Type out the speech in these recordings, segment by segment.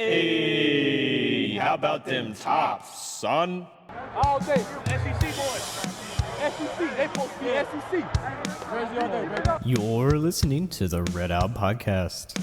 Hey, how about them tops, son? All day. SEC boys. SEC. They supposed to be SEC. Crazy all day, baby. You're listening to the Red Out Podcast.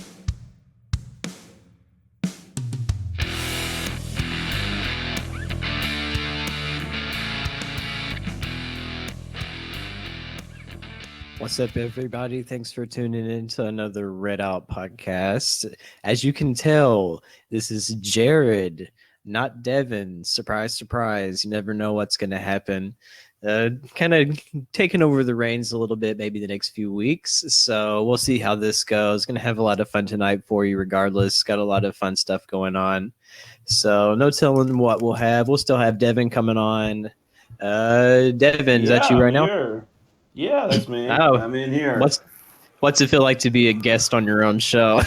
What's up, everybody? Thanks for tuning in to another Red Out Podcast. As you can tell, this is Jared, not Devin. Surprise, surprise. You never know what's going to happen. Kind of taking over the reins a little bit, maybe the next few weeks. So we'll see how this goes. Going to have a lot of fun tonight for you regardless. Got a lot of fun stuff going on. So no telling what we'll have. We'll still have Devin coming on. Devin, is that you right now? Here. Yeah, that's me. Oh, I'm in here. What's it feel like to be a guest on your own show?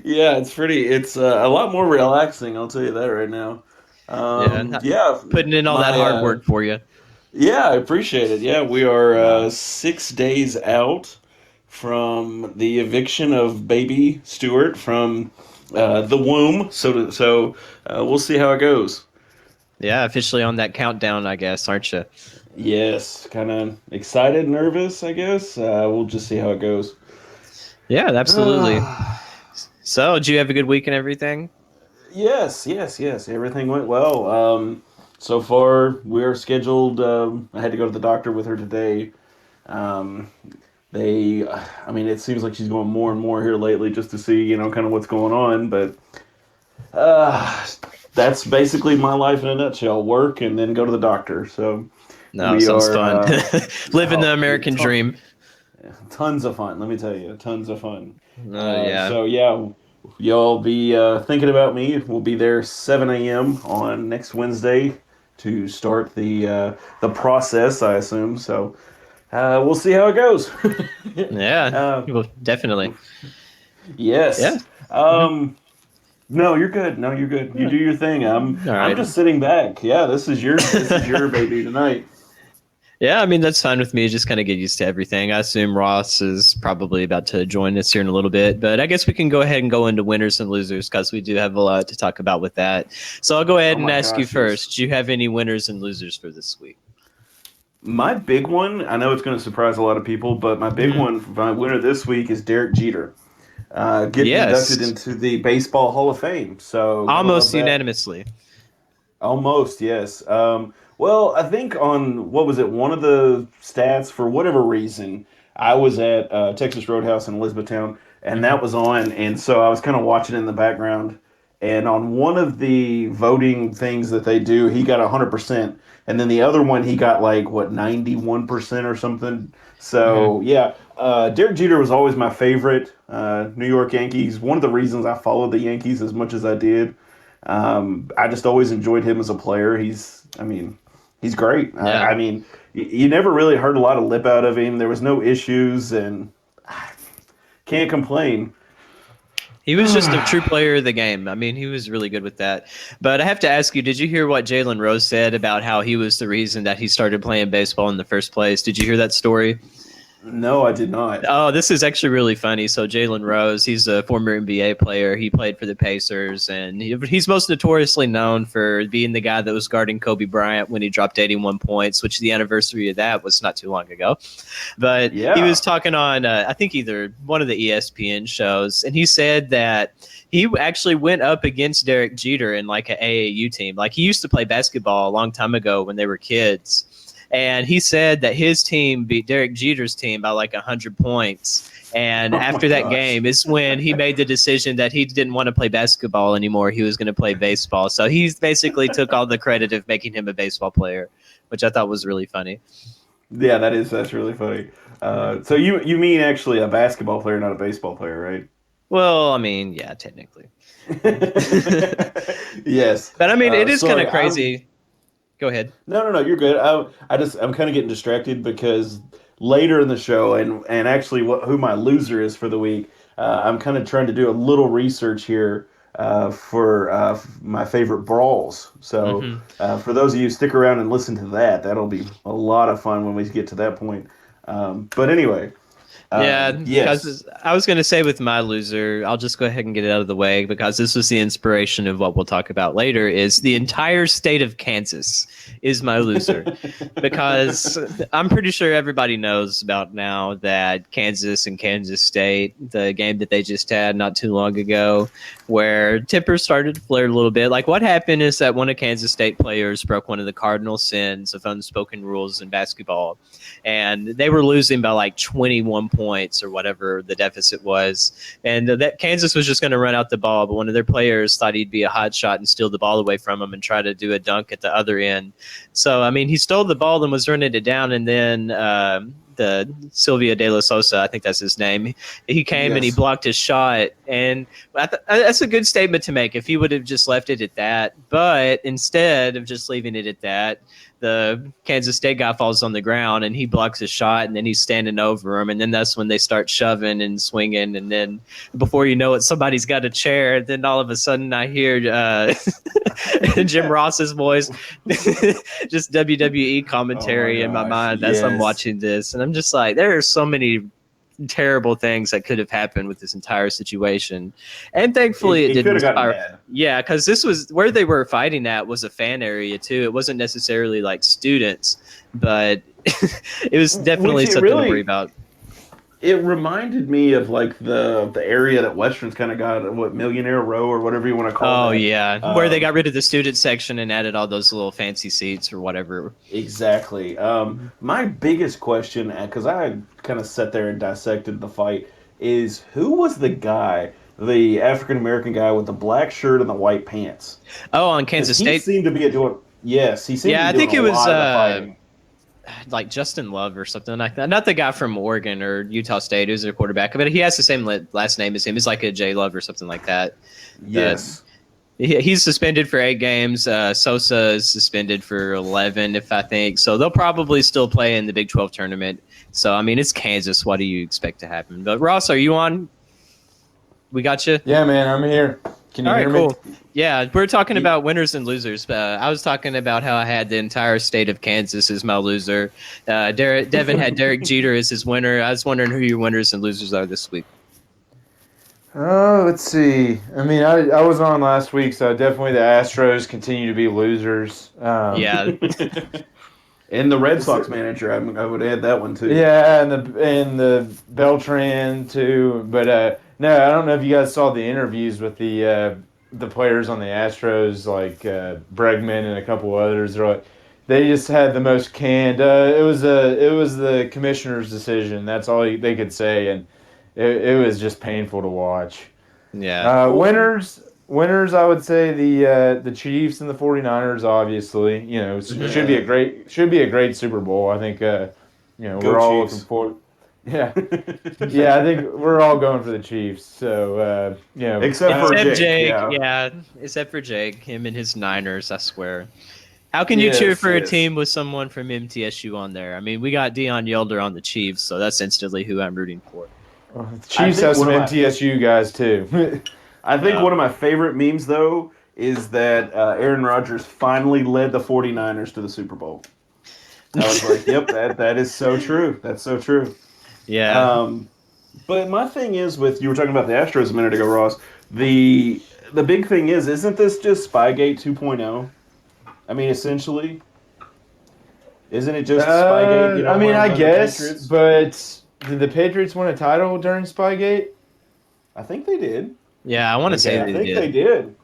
Yeah, it's a lot more relaxing, I'll tell you that right now. Putting in all that hard work for you. Yeah, I appreciate it. Yeah, we are 6 days out from the eviction of baby Stuart from the womb. So we'll see how it goes. Yeah, officially on that countdown, I guess, aren't you? Yes, kind of excited, nervous, I guess. We'll just see how it goes. Yeah, absolutely. So, did you have a good week and everything? Yes. Everything went well. So far, we're scheduled. I had to go to the doctor with her today. It seems like she's going more and more here lately just to see, kind of what's going on. But that's basically my life in a nutshell: work and then go to the doctor. So Sounds fun. Living the American dream. Tons of fun, let me tell you. Tons of fun. Yeah. So, yeah, you'll be thinking about me. We'll be there 7 a.m. on next Wednesday to start the process, I assume. So we'll see how it goes. Yeah, well, definitely. Yes. Yeah. No, you're good. You do your thing. I'm just sitting back. Yeah, this is your baby tonight. Yeah, I mean, that's fine with me. Just kind of get used to everything. I assume Ross is probably about to join us here in a little bit, but I guess we can go ahead and go into winners and losers because we do have a lot to talk about with that. So I'll go ahead and ask you first. Do you have any winners and losers for this week? My big one, I know it's going to surprise a lot of people, but my big one, my winner this week is Derek Jeter. Getting inducted into the Baseball Hall of Fame. So almost unanimously. Almost, yes. Well, I think on, one of the stats, for whatever reason, I was at Texas Roadhouse in Elizabethtown, and that was on, and so I was kind of watching in the background, and on one of the voting things that they do, he got 100%, and then the other one, he got 91% or something. So, Derek Jeter was always my favorite New York Yankees. One of the reasons I followed the Yankees as much as I did. I just always enjoyed him as a player. He's great. Yeah. You never really heard a lot of lip out of him. There was no issues, and can't complain. He was just a true player of the game. I mean, he was really good with that. But I have to ask you, did you hear what Jalen Rose said about how he was the reason that he started playing baseball in the first place? Did you hear that story? No, I did not. Oh, this is actually really funny. So Jalen Rose, he's a former NBA player. He played for the Pacers, and he's most notoriously known for being the guy that was guarding Kobe Bryant when he dropped 81 points, which the anniversary of that was not too long ago. But he was talking on, I think, either one of the ESPN shows, and he said that he actually went up against Derek Jeter in an AAU team. He used to play basketball a long time ago when they were kids. And he said that his team beat Derek Jeter's team by 100 points. And after that game is when he made the decision that he didn't want to play basketball anymore. He was going to play baseball. So he basically took all the credit of making him a baseball player, which I thought was really funny. Yeah, that's really funny. So you mean actually a basketball player, not a baseball player, right? Well, I mean, yeah, technically. Yes. But I mean, it is kind of crazy. Go ahead. No, you're good. I'm kind of getting distracted because later in the show, and actually who my loser is for the week, I'm kind of trying to do a little research here for my favorite brawls. So for those of you who stick around and listen to that, that'll be a lot of fun when we get to that point. But anyway. Yeah, Yes. because I was going to say with my loser, I'll just go ahead and get it out of the way because this was the inspiration of what we'll talk about later. Is the entire state of Kansas is my loser because I'm pretty sure everybody knows about now that Kansas and Kansas State, the game that they just had not too long ago, where tempers started to flare a little bit. Like what happened is that one of Kansas State players broke one of the cardinal sins of unspoken rules in basketball, and they were losing by like 21 points or whatever the deficit was, and that Kansas was just going to run out the ball, but one of their players thought he'd be a hot shot and steal the ball away from him and try to do a dunk at the other end. So I mean, he stole the ball and was running it down, and then the Silvio De La Sosa, I think that's his name, he came and he blocked his shot, and that's a good statement to make if he would have just left it at that. But instead of just leaving it at that, the Kansas State guy falls on the ground and he blocks his shot, and then he's standing over him, and then that's when they start shoving and swinging, and then before you know it, somebody's got a chair, and then all of a sudden I hear Jim Ross's voice, just WWE commentary in my mind as I'm watching this, and I'm just like, there are so many terrible things that could have happened with this entire situation, and thankfully it didn't. Yeah, because this was where they were fighting at was a fan area too. It wasn't necessarily like students, but it was definitely something to worry about. It reminded me of like the area that Western's kind of got, what, Millionaire Row or whatever you want to call it. Oh yeah, where they got rid of the student section and added all those little fancy seats or whatever. Exactly. My biggest question, because I kind of sat there and dissected the fight, is who was the guy, the African American guy with the black shirt and the white pants? Oh, on Kansas State. He seemed to be doing. Yes, he seemed. Yeah, to be doing I think it was. Like Justin Love or something like that. Not the guy from Oregon or Utah State who's their quarterback, but he has the same last name as him. He's like a J Love or something like that. Yes. He's suspended for 8 games. Sosa is suspended for 11, if I think. So they'll probably still play in the Big 12 tournament. So, I mean, it's Kansas. What do you expect to happen? But, Ross, are you on? We got you? Yeah, man, I'm here. Can you hear me? Cool. Yeah, we're talking about winners and losers. I was talking about how I had the entire state of Kansas as my loser. Devin had Derek Jeter as his winner. I was wondering who your winners and losers are this week. Oh, let's see. I mean, I was on last week, so definitely the Astros continue to be losers. Yeah. And the Red Sox manager, I would add that one too. Yeah, and the Beltran too. But no, I don't know if you guys saw the interviews with the players on the Astros, like Bregman and a couple others. They just had the most canned. It was the commissioner's decision. That's all they could say, and it was just painful to watch. Yeah. Winners, I would say the Chiefs and the 49ers. Obviously, should be a great Super Bowl. I think we're all looking forward. Yeah, yeah. I think we're all going for the Chiefs. So except for Jake. Yeah, except for Jake, him and his Niners. I swear. How can you cheer for a team with someone from MTSU on there? I mean, we got Deion Yelder on the Chiefs, so that's instantly who I'm rooting for. Well, the Chiefs have some MTSU guys too. I think one of my favorite memes, though, is that Aaron Rodgers finally led the 49ers to the Super Bowl. I was like, yep, that is so true. That's so true. Yeah. But my thing is you were talking about the Astros a minute ago, Ross. The big thing isn't this just Spygate 2.0? I mean, essentially. Isn't it just Spygate? I mean, I guess, but did the Patriots win a title during Spygate? I think they did. Yeah, I want to say they did.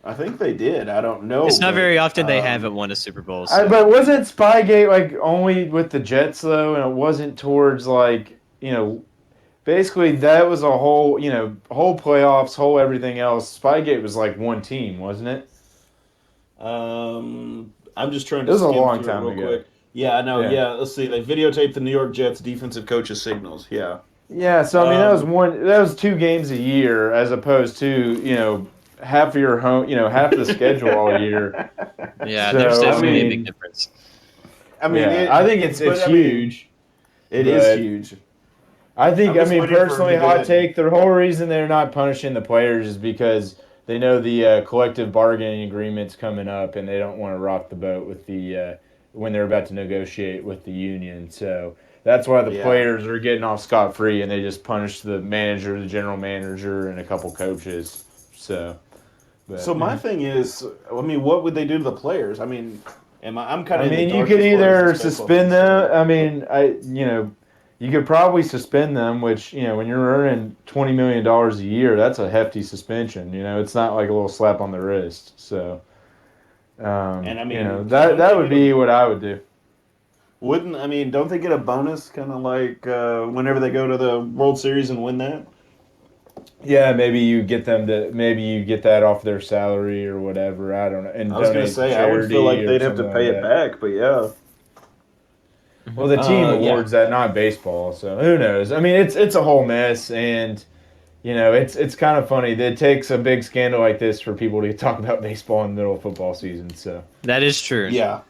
I think they did. I don't know. It's not very often they haven't won a Super Bowl. So. But wasn't Spygate like only with the Jets though, and it wasn't towards basically that was a whole whole playoffs, whole everything else. Spygate was like one team, wasn't it? I'm just trying to. It was a long time ago. Quick. Yeah, I know. Yeah, let's see. They videotaped the New York Jets defensive coach's signals. Yeah. Yeah, so I mean that was 2 games a year as opposed to half of your home, half the schedule all year. Yeah, there's definitely a big difference. I mean, I think it's huge. It is huge. I think, personally, hot take, the whole reason they're not punishing the players is because they know the collective bargaining agreement's coming up and they don't want to rock the boat with when they're about to negotiate with the union. So that's why the Yeah. players are getting off scot-free, and they just punish the manager, the general manager, and a couple coaches. So, but, So my thing is, I mean, what would they do to the players? I mean, I'm kind I of. mean, you could either suspend them. I mean, you could probably suspend them, which, when you're earning $20 million a year, that's a hefty suspension. It's not like a little slap on the wrist. So, And I mean, that would be what I would do. Don't they get a bonus kind of like whenever they go to the World Series and win that? Yeah, maybe you get that off their salary or whatever. I don't know. And I was going to say, I would feel like they'd have to pay it back, but yeah. Well, the team Yeah. awards that, not baseball. So who knows? I mean, it's a whole mess, and it's kind of funny that it takes a big scandal like this for people to talk about baseball in the middle of football season. So That is true. Yeah.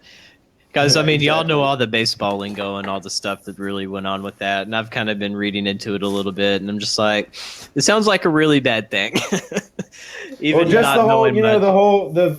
Guys, I mean, y'all exactly. know all the baseball lingo and all the stuff that really went on with that, and I've kind of been reading into it a little bit, and I'm just like, it sounds like a really bad thing. Even well, just not the whole, knowing much.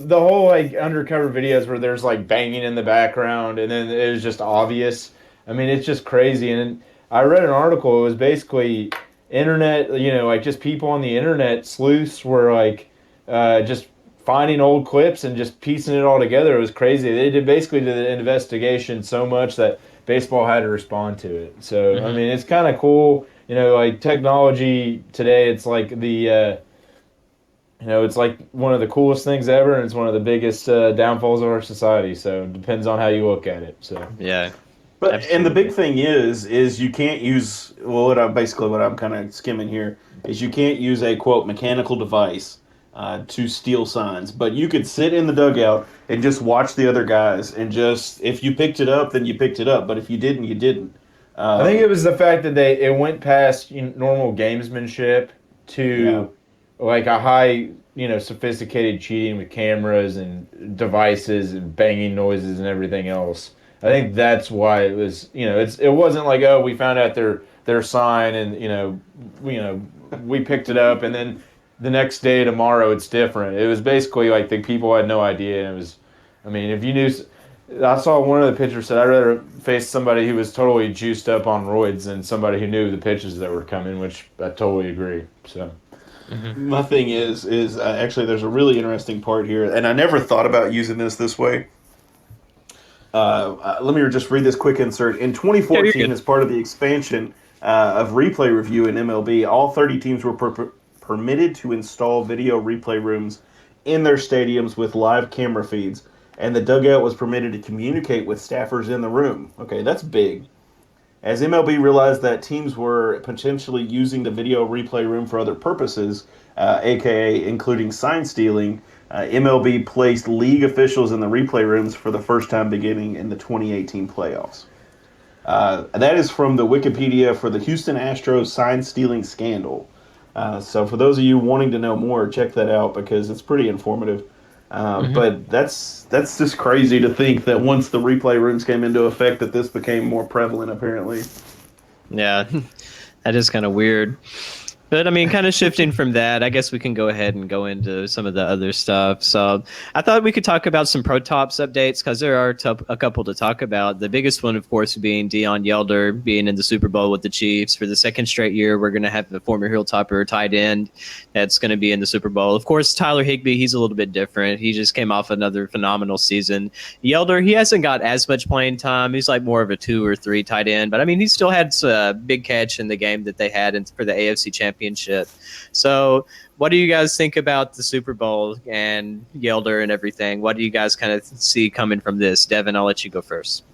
the whole like undercover videos where there's like banging in the background, and then it was just obvious. I mean, it's just crazy. And I read an article. It was basically internet, like just people on the internet, sleuths were like just finding old clips and just piecing it all together. It was crazy. They did the investigation so much that baseball had to respond to it. So, I mean, it's kind of cool. Like technology today, it's like it's like one of the coolest things ever, and it's one of the biggest downfalls of our society. So it depends on how you look at it. So Yeah. But and the big thing is you can't use what I'm kind of skimming here is you can't use a quote mechanical device to steal signs, but you could sit in the dugout and just watch the other guys, and just if you picked it up, then you picked it up, but if you didn't, you didn't. I think it was the fact that it went past normal gamesmanship to like a high, sophisticated cheating with cameras and devices and banging noises and everything else. I think that's why it was, it wasn't like, oh, we found out their sign and we picked it up, and then the next day tomorrow it's different. It was basically like the people had no idea, and it was, I mean, if you knew. I saw one of the pitchers said, I'd rather face somebody who was totally juiced up on roids than somebody who knew the pitches that were coming, which I totally agree. So, My thing is actually there's a really interesting part here, and I never thought about using this way. Let me just read this quick insert. In 2014, as part of the expansion of replay review in MLB, all 30 teams were permitted to install video replay rooms in their stadiums with live camera feeds, and the dugout was permitted to communicate with staffers in the room. Okay, that's big. As MLB realized that teams were potentially using the video replay room for other purposes, aka including sign stealing, MLB placed league officials in the replay rooms for the first time beginning in the 2018 playoffs. That is from the Wikipedia for the Houston Astros sign stealing scandal. So for those of you wanting to know more, check that out because it's pretty informative. But that's just crazy to think that once the replay rooms came into effect that this became more prevalent apparently. Yeah, that is kind of weird. But, I mean, kind of shifting from that, I guess we can go ahead and go into some of the other stuff. So I thought we could talk about some Pro Tops updates because there are a couple to talk about. The biggest one, of course, being Deion Yelder being in the Super Bowl with the Chiefs. For the second straight year, we're going to have the former Hilltopper tight end that's going to be in the Super Bowl. Of course, Tyler Higbee, he's a little bit different. He just came off another phenomenal season. Yelder, he hasn't got as much playing time. He's like more of a 2 or 3 tight end. But, I mean, he still had a big catch in the game that they had for the AFC Championship. So what do you guys think about the Super Bowl and Yelder and everything? What do you guys kind of see coming from this? Devin, I'll let you go first.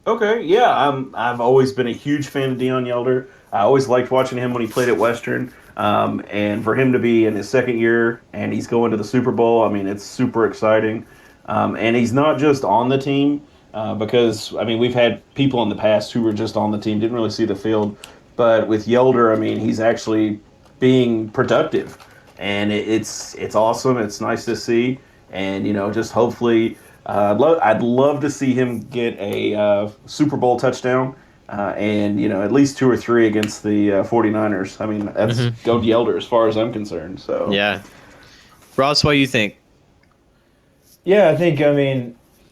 Okay, yeah, I've always been a huge fan of Deion Yelder. I always liked watching him when he played at Western. And for him to be in his second year and he's going to the Super Bowl, I mean, it's super exciting. And he's not just on the team because, I mean, we've had people in the past who were just on the team, didn't really see the field. But with Yelder, I mean, he's actually being productive. And it's awesome. It's nice to see. And, just hopefully I'd love to see him get a Super Bowl touchdown and, at least 2 or 3 against the 49ers. I mean, that's go Yelder as far as I'm concerned. So Yeah. Ross, what do you think? yeah, I think,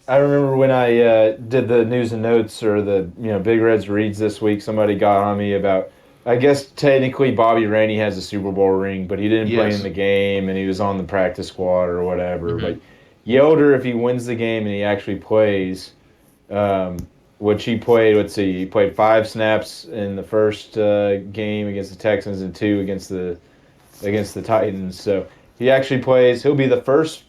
I remember when I did the news and notes or the Big Reds reads this week. Somebody got on me about. I guess technically Bobby Rainey has a Super Bowl ring, but he didn't play Yes. in the game, and he was on the practice squad or whatever. Mhm. But Yelder, if he wins the game and he actually plays, which he played. Let's see, he played 5 snaps in the first game against the Texans and 2 against the Titans. So he actually plays. He'll be the first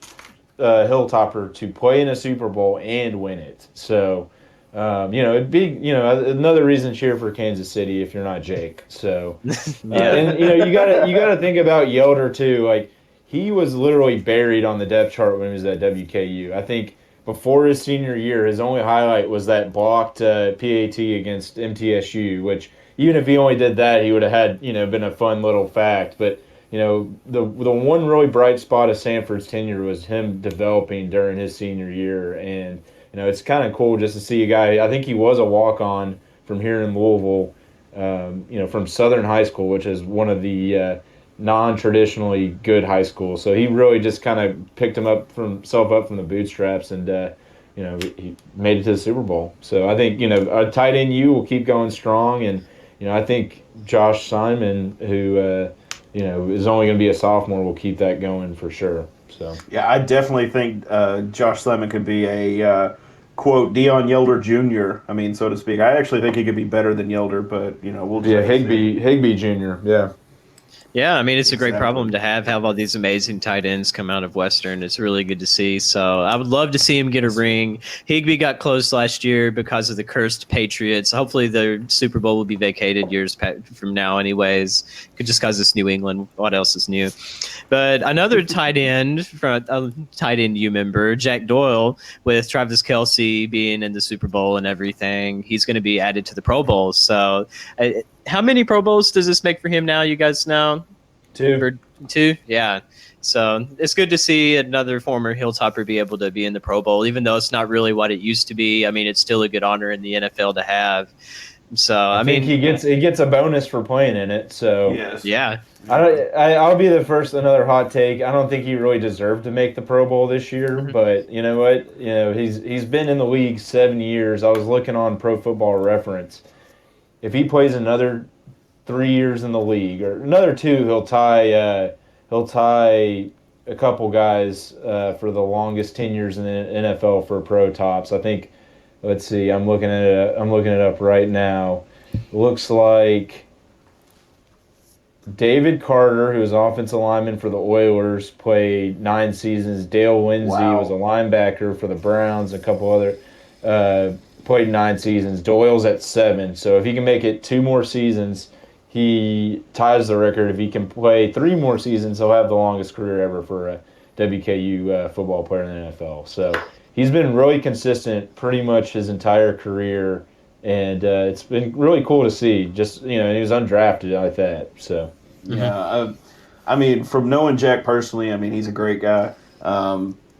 Hilltopper to play in a Super Bowl and win it. So, it'd be another reason to cheer for Kansas City if you're not Jake. So, and you gotta think about Yelder too. Like he was literally buried on the depth chart when he was at WKU. I think before his senior year, his only highlight was that blocked PAT against MTSU. Which even if he only did that, he would have had been a fun little fact. But the one really bright spot of Sanford's tenure was him developing during his senior year, and it's kind of cool just to see a guy. I think he was a walk-on from here in Louisville, from Southern High School, which is one of the non-traditionally good high schools. So he really just kind of picked himself up from the bootstraps, and he made it to the Super Bowl. So I think a tight end U will keep going strong, and I think Josh Simon, who is only going to be a sophomore, will keep that going for sure. So Yeah, I definitely think Josh Simon could be a quote Deion Yelder Jr. I mean, so to speak. I actually think he could be better than Yelder, but we'll just have to see. Higbee Jr. Yeah. Yeah, I mean, it's a great Exactly. problem to have all these amazing tight ends come out of Western. It's really good to see. So I would love to see him get a ring. Higbee got close last year because of the cursed Patriots. Hopefully the Super Bowl will be vacated years from now anyways, just because it's New England. What else is new? But another tight end, from a tight end U member, Jack Doyle, with Travis Kelce being in the Super Bowl and everything, he's going to be added to the Pro Bowl. So how many Pro Bowls does this make for him now, you guys know? 2. 2? Yeah. So it's good to see another former Hilltopper be able to be in the Pro Bowl, even though it's not really what it used to be. I mean, it's still a good honor in the NFL to have. So, I mean, he gets a bonus for playing in it. So Yes. yeah. I'll be the first. Another hot take. I don't think he really deserved to make the Pro Bowl this year, but you know what? He's been in the league 7 years. I was looking on Pro Football Reference. If he plays another 3 years in the league or another 2, he'll tie a couple guys for the longest tenures in the NFL for pro tops. I think. Let's see. I'm looking it up right now. Looks like David Carter, who was offensive lineman for the Oilers, played 9 seasons. Dale Lindsey was a linebacker for the Browns. A couple other played 9 seasons. Doyle's at 7. So if he can make it 2 more seasons, he ties the record. If he can play 3 more seasons, he'll have the longest career ever for a WKU football player in the NFL. So he's been really consistent pretty much his entire career, and it's been really cool to see. Just and he was undrafted like that. So Yeah, I mean, from knowing Jack personally, I mean, he's a great guy.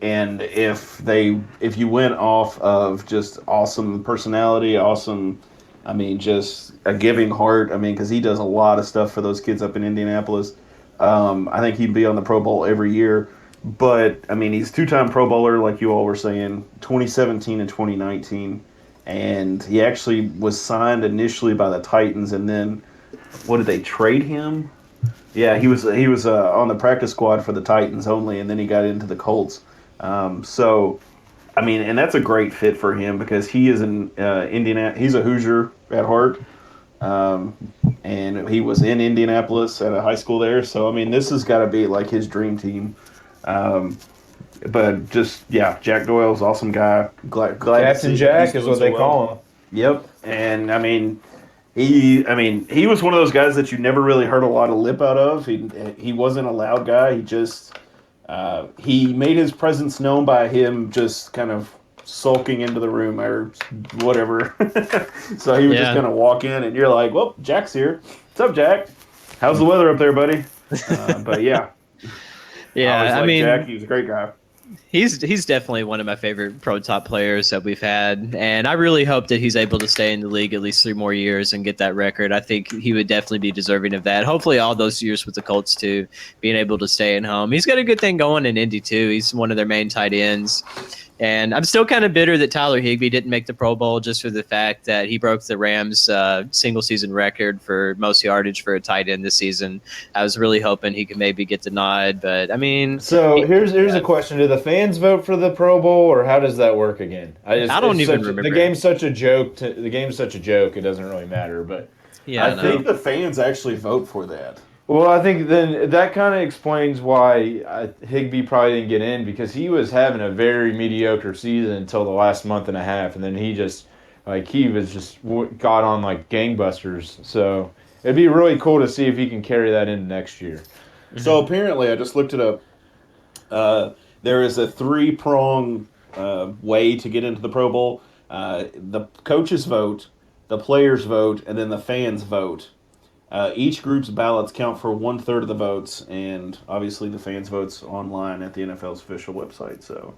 And if you went off of just awesome personality, awesome, I mean, just a giving heart. I mean, because he does a lot of stuff for those kids up in Indianapolis. I think he'd be on the Pro Bowl every year. But, I mean, he's 2-time Pro Bowler, like you all were saying, 2017 and 2019. And he actually was signed initially by the Titans, and then, what did they trade him? Yeah, he was on the practice squad for the Titans only, and then he got into the Colts. So, I mean, and that's a great fit for him because he is an he's a Hoosier at heart. And he was in Indianapolis at a high school there. So, I mean, this has got to be like his dream team. But just, yeah, Jack Doyle's an awesome guy. Glad to Captain see Jack he's is doing what so they well. call him. Yep. And, I mean, he was one of those guys that you never really heard a lot of lip out of. He wasn't a loud guy. He just he made his presence known by him just kind of sulking into the room or whatever. So he would just kind of walk in, and you're like, "Well, Jack's here. What's up, Jack? How's the weather up there, buddy?" But yeah, Yeah, I mean, Jack, he was a great guy. He's definitely one of my favorite pro top players that we've had, and I really hope that he's able to stay in the league at least 3 more years and get that record. I think he would definitely be deserving of that. Hopefully all those years with the Colts too, being able to stay at home. He's got a good thing going in Indy too. He's one of their main tight ends. And I'm still kind of bitter that Tyler Higbee didn't make the Pro Bowl just for the fact that he broke the Rams' single season record for most yardage for a tight end this season. I was really hoping he could maybe get the nod, but I mean, So here's a question: do the fans vote for the Pro Bowl, or how does that work again? I don't even remember. The game's such a joke. The game's such a joke. It doesn't really matter. But yeah, I think the fans actually vote for that. well, I think then that kind of explains why Higbee probably didn't get in, because he was having a very mediocre season until the last month and a half, and then he got on like gangbusters. So it'd be really cool to see if he can carry that into next year. So apparently, I just looked it up. There is a 3-prong way to get into the Pro Bowl. The coaches vote, the players vote, and then the fans vote. Each group's ballots count for 1/3 of the votes, and obviously the fans votes online at the NFL's official website. So,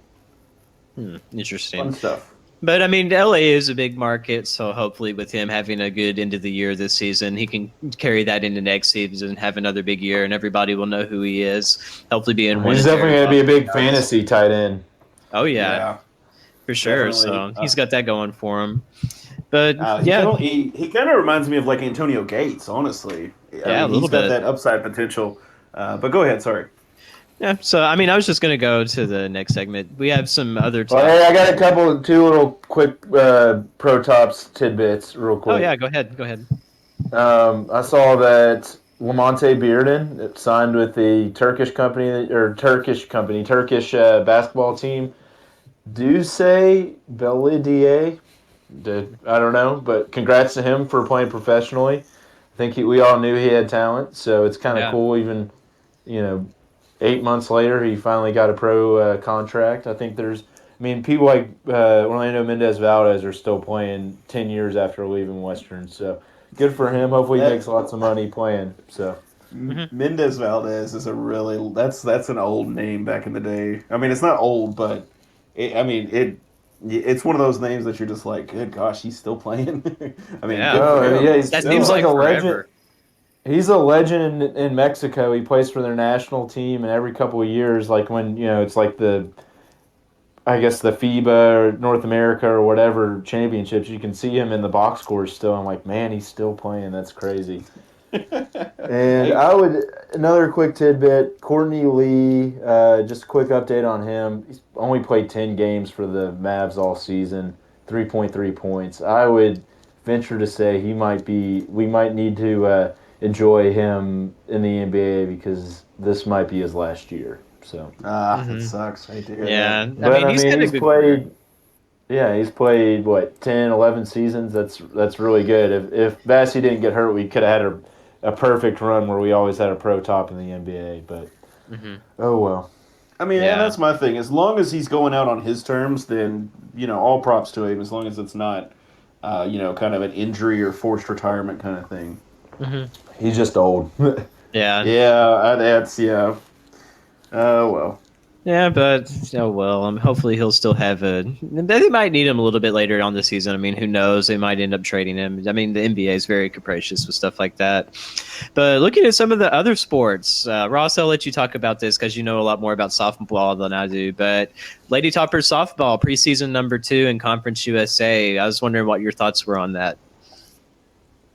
interesting. fun stuff. But I mean, LA is a big market, so hopefully, with him having a good end of the year this season, he can carry that into next season and have another big year, and everybody will know who he is. Hopefully, being one. He's definitely going to be a big fantasy tight end. Oh yeah, for sure. So he's got that going for him. But he kind of reminds me of like Antonio Gates, honestly. Yeah, a little he's bit. got that upside potential. But go ahead, sorry. Yeah, so I mean, I was just going to go to the next segment. We have some other. Well, hey, I got two little quick Pro Tops tidbits, real quick. Oh yeah, go ahead. I saw that Lamonte Bearden signed with the Turkish basketball team. Duse Belediye. I don't know, but congrats to him for playing professionally. I think we all knew he had talent, so it's kind of cool. Even 8 months later, he finally got a pro contract. I think people like Orlando Mendez-Valdez are still playing 10 years after leaving Western, so good for him. Hopefully, he makes lots of money playing. So Mendez-Valdez is that's an old name back in the day. I mean, it's not old, but it's one of those names that you're just like, good gosh, he's still playing. I mean, that seems like a legend. He's a legend in Mexico. He plays for their national team, and every couple of years, like when it's like the FIBA or North America or whatever championships, you can see him in the box scores still. I'm like, man, he's still playing. That's crazy. And another quick tidbit, Courtney Lee, just a quick update on him. He's only played 10 games for the Mavs all season, 3.3 points. I would venture to say we might need to enjoy him in the NBA because this might be his last year. So that sucks. I hate to hear that. But he's played. Yeah, he's played 10, 11 seasons. That's really good. If Bassey didn't get hurt, we could have had a perfect run where we always had a pro top in the NBA. But oh well. I mean, and that's my thing. As long as he's going out on his terms, then all props to him. As long as it's not, kind of an injury or forced retirement kind of thing. He's just old. Yeah. Yeah. Oh well. Yeah, but hopefully he'll still have they might need him a little bit later on the season. I mean, who knows? They might end up trading him. I mean, the NBA is very capricious with stuff like that. But looking at some of the other sports, Ross, I'll let you talk about this because you know a lot more about softball than I do. But Lady Topper softball preseason number 2 in Conference USA. I was wondering what your thoughts were on that.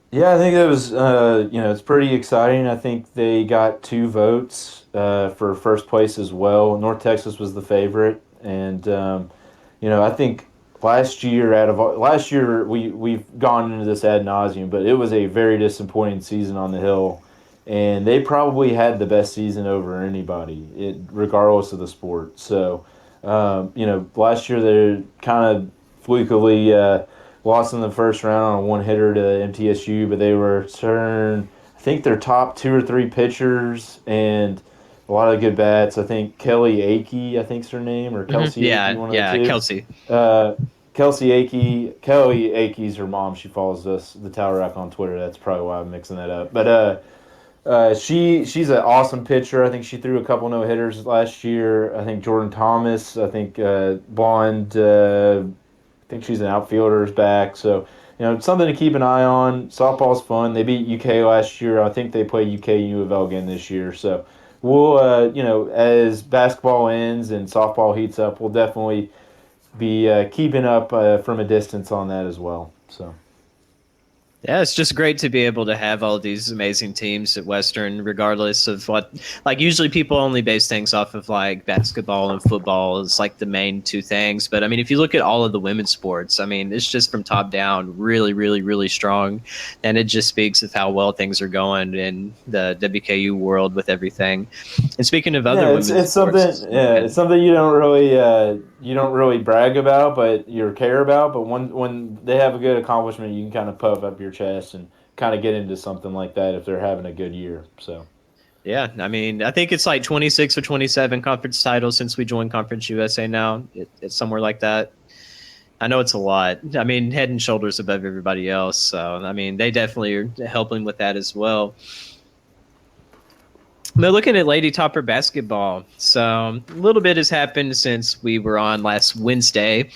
Yeah, I think it was, it's pretty exciting. I think they got 2 votes for first place as well. North Texas was the favorite, and I think last year we've gone into this ad nauseum, but it was a very disappointing season on the Hill, and they probably had the best season over anybody, regardless of the sport. So, last year they kind of flukily. Lost in the first round on a one-hitter to MTSU, but they were I think their top 2 or 3 pitchers and a lot of good bats. I think Kelly Akey, I think's her name, or Kelsey Akey, one of the two. Kelsey. Kelsey Akey. Kelly Akey's her mom. She follows us, the Tower Rock, on Twitter. That's probably why I'm mixing that up. But she's an awesome pitcher. I think she threw a couple no-hitters last year. I think Jordan Thomas, blonde... I think she's an outfielder's back, so something to keep an eye on. Softball's fun. They beat UK last year. I think they play UK and U of L again this year. So we'll, as basketball ends and softball heats up, we'll definitely be keeping up from a distance on that as well. So. Yeah, it's just great to be able to have all these amazing teams at Western, regardless of what. Like, usually people only base things off of like basketball and football as like the main two things. But I mean, if you look at all of the women's sports, I mean, it's just from top down really, really, really strong. And it just speaks of how well things are going in the WKU world with everything. And speaking of other women's it's sports, something. Yeah, it's something you don't really brag about, but you care about. But when they have a good accomplishment, you can kind of puff up your chest and kind of get into something like that if they're having a good year. So. Yeah, I mean, I think it's like 26 or 27 conference titles since we joined Conference USA now. It's somewhere like that. I know it's a lot. I mean, head and shoulders above everybody else. So, I mean, they definitely are helping with that as well. But looking at Lady Topper basketball, so a little bit has happened since we were on last Wednesday.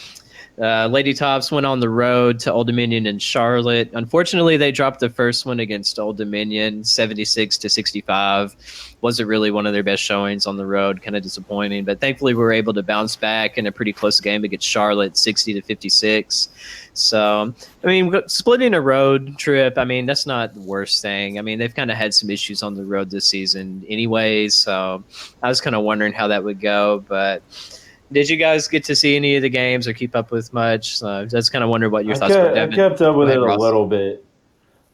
Lady Tops went on the road to Old Dominion and Charlotte. Unfortunately, they dropped the first one against Old Dominion, 76-65. Wasn't really one of their best showings on the road, kind of disappointing. But thankfully, we were able to bounce back in a pretty close game against Charlotte, 60-56. So, I mean, splitting a road trip, I mean, that's not the worst thing. I mean, they've kind of had some issues on the road this season anyways. So I was kind of wondering how that would go, but did you guys get to see any of the games or keep up with much? Just kind of wonder what your thoughts were. I kept up with it a little bit.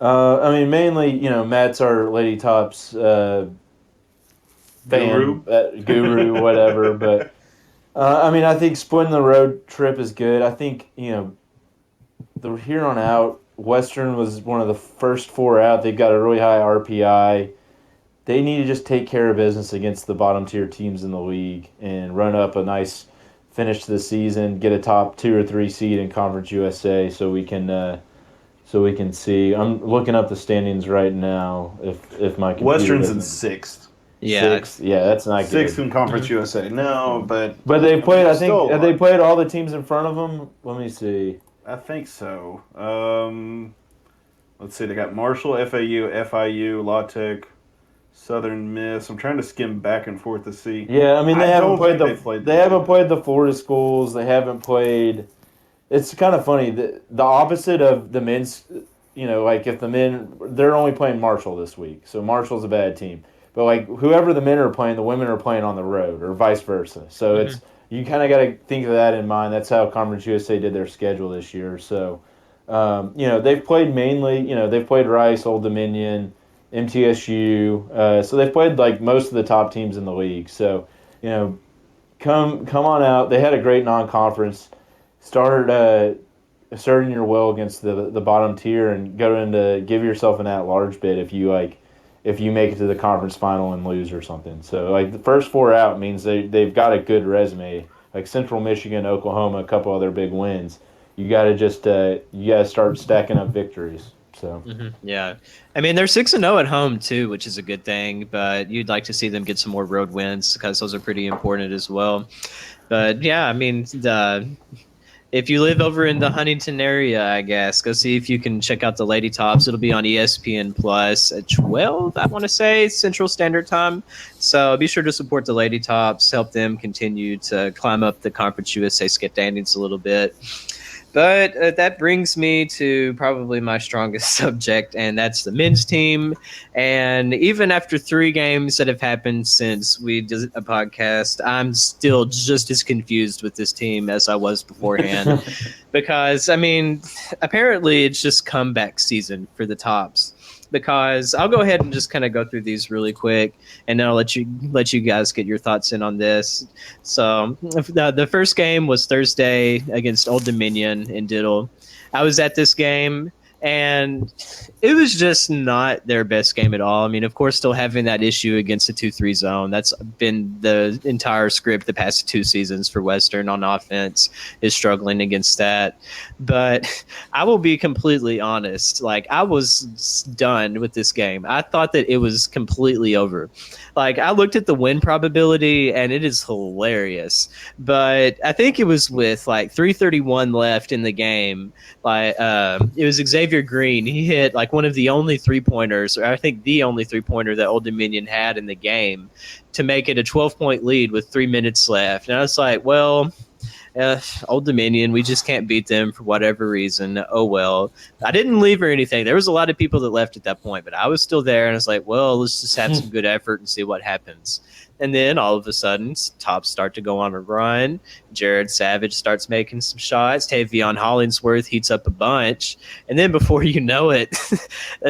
I mean, mainly, Matt's our Lady Tops fan, guru, whatever. But I mean, I think splitting the road trip is good. I think the here on out, Western was one of the first four out. They've got a really high RPI. They need to just take care of business against the bottom tier teams in the league and run up a nice finish to the season, get a top 2 or 3 seed in Conference USA, so we can see. I'm looking up the standings right now. If my computer Western's in 6th. Yeah, 6th. Yeah, that's not good. 6th in Conference USA. No, but they played. I think still, they played all the teams in front of them. Let me see. I think so. Let's see. They got Marshall, FAU, FIU, La Tech, Southern Miss. I'm trying to skim back and forth to see. Yeah, I mean they haven't played the Florida schools. They haven't played. It's kind of funny. The opposite of the men's. Like if the men, they're only playing Marshall this week, so Marshall's a bad team. But like whoever the men are playing, the women are playing on the road, or vice versa. So it's you kind of got to think of that in mind. That's how Conference USA did their schedule this year. So they've played mainly. They've played Rice, Old Dominion, MTSU. So they've played like most of the top teams in the league. So, come on out. They had a great non-conference. Start asserting your will against the bottom tier and go into give yourself an at-large bid if you make it to the conference final and lose or something. So like the first 4 out means they've got a good resume. Like Central Michigan, Oklahoma, a couple other big wins. You got to start stacking up victories. So yeah, I mean they're 6-0 at home too, which is a good thing. But you'd like to see them get some more road wins because those are pretty important as well. But yeah, I mean if you live over in the Huntington area, I guess go see if you can check out the Lady Tops. It'll be on ESPN Plus at 12, I want to say, Central Standard Time. So be sure to support the Lady Tops, help them continue to climb up the Conference USA standings a little bit. But that brings me to probably my strongest subject, and that's the men's team. And even after 3 games that have happened since we did a podcast, I'm still just as confused with this team as I was beforehand. Because, I mean, apparently it's just comeback season for the Tops. Because I'll go ahead and just kind of go through these really quick, and then I'll let you guys get your thoughts in on this. So the first game was Thursday against Old Dominion in Diddle. I was at this game, and it was just not their best game at all. I mean, of course, still having that issue against the 2-3 zone. That's been the entire script the past 2 seasons for Western on offense, is struggling against that. But I will be completely honest. Like, I was done with this game. I thought that it was completely over. Like, I looked at the win probability, and it is hilarious. But I think it was with, like, 3:31 left in the game. Like, it was Xavier Green. He hit, like, one of the only 3-pointers, or I think the only 3-pointer that Old Dominion had in the game to make it a 12-point lead with 3 minutes left. And I was like, well, Old Dominion, we just can't beat them for whatever reason. Oh, well. I didn't leave or anything. There was a lot of people that left at that point, but I was still there, and I was like, well, let's just have some good effort and see what happens. And then all of a sudden, Tops start to go on a run. Jared Savage starts making some shots. Tavion Hollingsworth heats up a bunch. And then before you know it,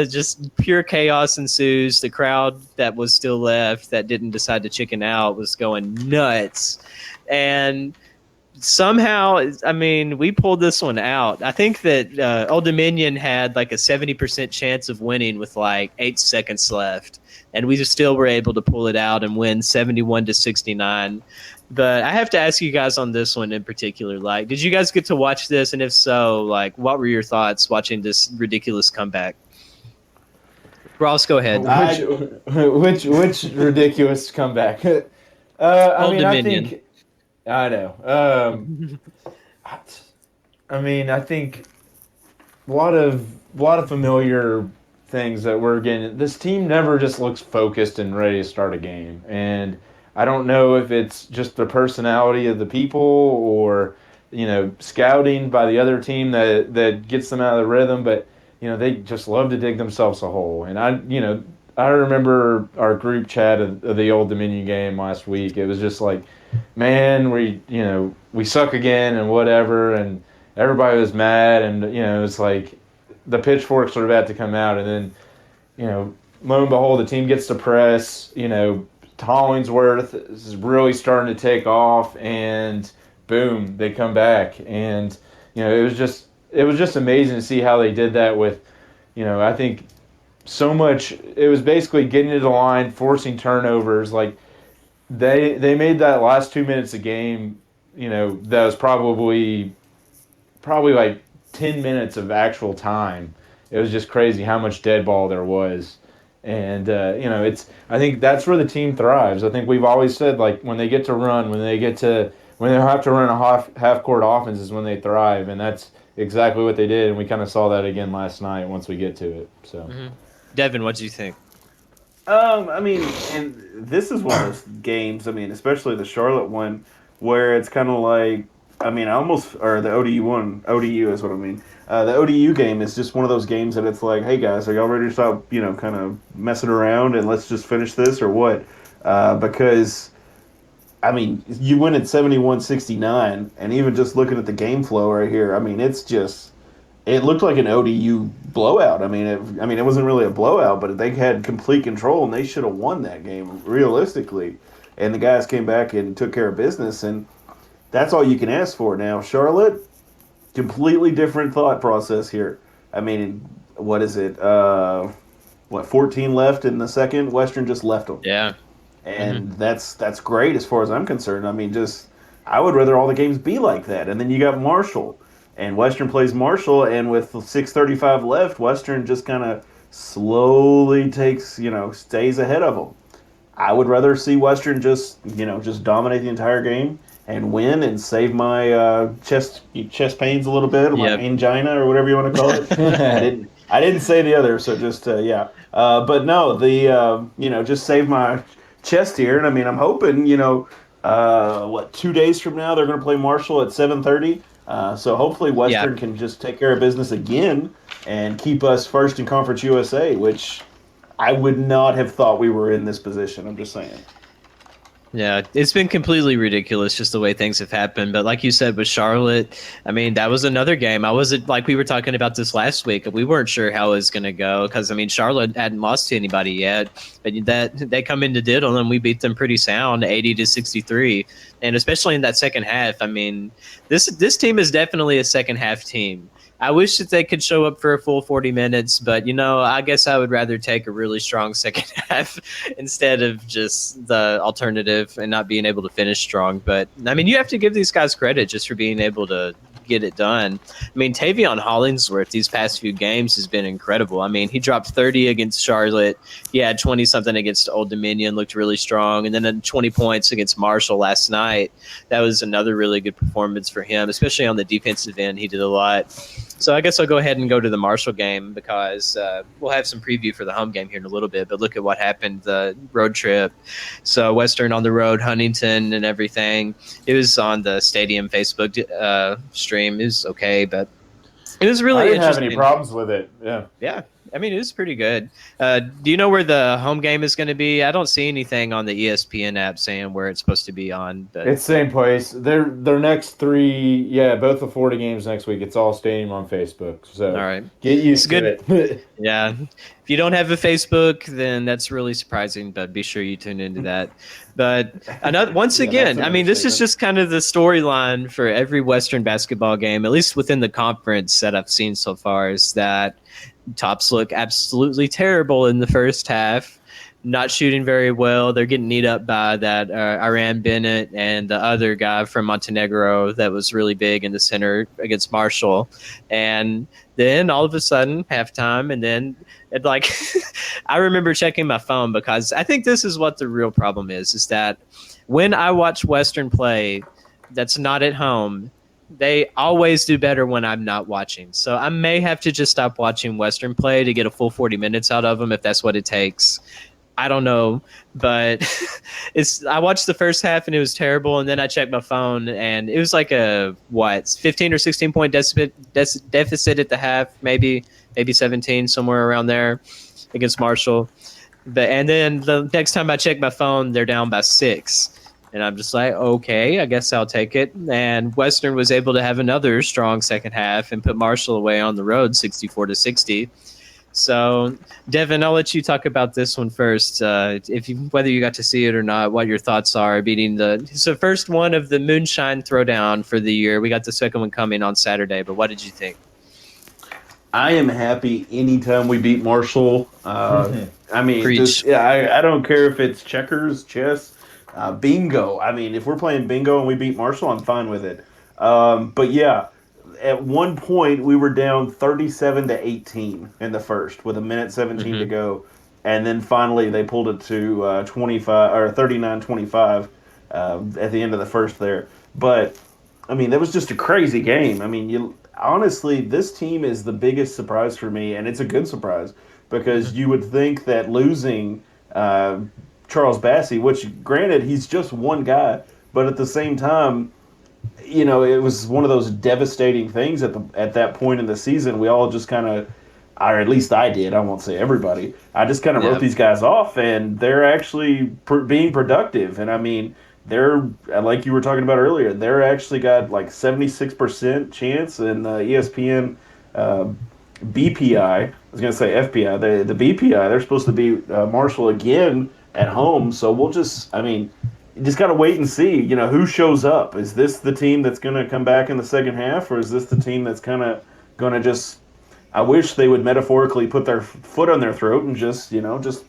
just pure chaos ensues. The crowd that was still left that didn't decide to chicken out was going nuts. And somehow, I mean, we pulled this one out. I think that Old Dominion had like a 70% chance of winning with like 8 seconds left. And we still were able to pull it out and win 71-69. But I have to ask you guys on this one in particular, like, did you guys get to watch this? And if so, like, what were your thoughts watching this ridiculous comeback? Ross, go ahead. Which ridiculous comeback? Old Dominion. I know. I think a lot of familiar things that we're getting. This team never just looks focused and ready to start a game, and I don't know if it's just the personality of the people or scouting by the other team that gets them out of the rhythm, but they just love to dig themselves a hole. And I remember our group chat of the Old Dominion game last week. It was just like, man, we suck again and whatever, and everybody was mad, and it's like the pitchforks are about to come out, and then lo and behold, the team gets to press. Hollingsworth is really starting to take off, and boom, they come back, and it was just amazing to see how they did that with I think so much. It was basically getting to the line, forcing turnovers. Like they made that last 2 minutes of game, that was probably like 10 minutes of actual time. It was just crazy how much dead ball there was. And, I think that's where the team thrives. I think we've always said, like, when they get to run, when they have to run a half-court offense is when they thrive. And that's exactly what they did. And we kind of saw that again last night once we get to it. So, Devin, what do you think? And this is one of those games, especially the Charlotte one, where it's kind of like, the ODU is what I mean. The ODU game is just one of those games that it's like, hey guys, are y'all ready to stop, kind of messing around and let's just finish this or what? Because, you win at 71-69, and even just looking at the game flow right here, it looked like an ODU blowout. It wasn't really a blowout, but they had complete control and they should have won that game realistically. And the guys came back and took care of business, and that's all you can ask for now. Charlotte, completely different thought process here. What is it? 14 left in the second? Western just left them. Yeah. And that's great as far as I'm concerned. I would rather all the games be like that. And then you got Marshall. And Western plays Marshall, and with 6:35 left, Western just kind of slowly stays ahead of them. I would rather see Western just dominate the entire game and win and save my chest pains a little bit, or my angina, or whatever you want to call it. I didn't say the other, so just but no, just save my chest here, and I'm hoping 2 days from now they're going to play Marshall at 7:30. So hopefully Western can just take care of business again and keep us first in Conference USA, which I would not have thought we were in this position. I'm just saying. Yeah, it's been completely ridiculous just the way things have happened. But like you said with Charlotte, that was another game. I wasn't, like we were talking about this last week, we weren't sure how it was going to go because, Charlotte hadn't lost to anybody yet. But they come into Diddle and we beat them pretty sound, 80-63. And especially in that second half, this team is definitely a second half team. I wish that they could show up for a full 40 minutes, but, I guess I would rather take a really strong second half instead of just the alternative and not being able to finish strong. But, you have to give these guys credit just for being able to get it done. Tavion Hollingsworth these past few games has been incredible. He dropped 30 against Charlotte. He had 20-something against Old Dominion, looked really strong. And then 20 points against Marshall last night. That was another really good performance for him, especially on the defensive end. He did a lot. So I guess I'll go ahead and go to the Marshall game because we'll have some preview for the home game here in a little bit. But look at what happened the road trip. So Western on the road, Huntington and everything. It was on the stadium Facebook stream. It was okay, but it was really I didn't have interesting. any problems with it. Yeah. Yeah. I mean, it was pretty good. Do you know where the home game is going to be? I don't see anything on the ESPN app saying where it's supposed to be on. But It's same place. Their next 3, both the Florida games next week. It's all stadium on Facebook. So all right. get used to It's it. Yeah. If you don't have a Facebook, then that's really surprising, but be sure you tune into that. But once Yeah, again, that's I mean, this is understatement. just kind of the storyline for every Western basketball game, at least within the conference that I've seen so far, is that Tops look absolutely terrible in the first half, not shooting very well. They're getting eat up by that Iran Bennett and the other guy from Montenegro that was really big in the center against Marshall. And then all of a sudden, halftime, and then I remember checking my phone because I think this is what the real problem is that when I watch Western play that's not at home, they always do better when I'm not watching. So I may have to just stop watching Western play to get a full 40 minutes out of them if that's what it takes. I don't know, but I watched the first half and it was terrible, and then I checked my phone and it was like a 15 or 16 point deficit at the half, maybe 17, somewhere around there against Marshall. And then the next time I checked my phone, they're down by 6. And I'm just like, okay, I guess I'll take it. And Western was able to have another strong second half and put Marshall away on the road 64-60. So, Devin, I'll let you talk about this one first. Whether you got to see it or not, what your thoughts are beating it's the first one of the Moonshine Throwdown for the year. We got the second one coming on Saturday, but what did you think? I am happy anytime we beat Marshall. I mean, Preach. I don't care if it's checkers, chess, bingo. I mean, if we're playing bingo and we beat Marshall, I'm fine with it. But yeah, at one point we were down 37-18 in the first with 1:17 to go, and then finally they pulled it to 25 or 39-25 at the end of the first there. But I mean, that was just a crazy game. I mean, honestly, this team is the biggest surprise for me, and it's a good surprise because you would think that losing Charles Bassey, which granted he's just one guy, but at the same time, you know, it was one of those devastating things at that point in the season. We all just kind of, or at least I did. I won't say everybody. I just kind of wrote these guys off, and they're actually being productive. And I mean, they're like you were talking about earlier. They're actually got like 76% chance in the ESPN BPI. I was going to say FPI. The BPI. They're supposed to beat Marshall again at home. So we'll just, I mean, you just got to wait and see, you know, who shows up. Is this the team that's going to come back in the second half, or is this the team that's kind of going to just, I wish they would metaphorically put their foot on their throat and just, you know, just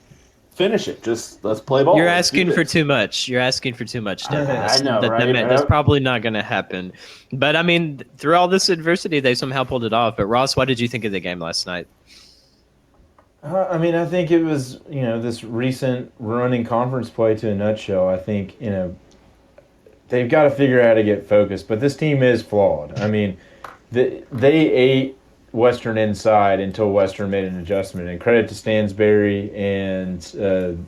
finish it. Just let's play ball. You're asking for too much. You're asking for too much, Devin. I know, right? That's probably not going to happen. But, I mean, through all this adversity, they somehow pulled it off. But, Ross, what did you think of the game last night? I mean, I think it was, you know, this recent running conference play to a nutshell. I think, you know, they've got to figure out how to get focused. But this team is flawed. I mean, they ate Western inside until Western made an adjustment. And credit to Stansberry and,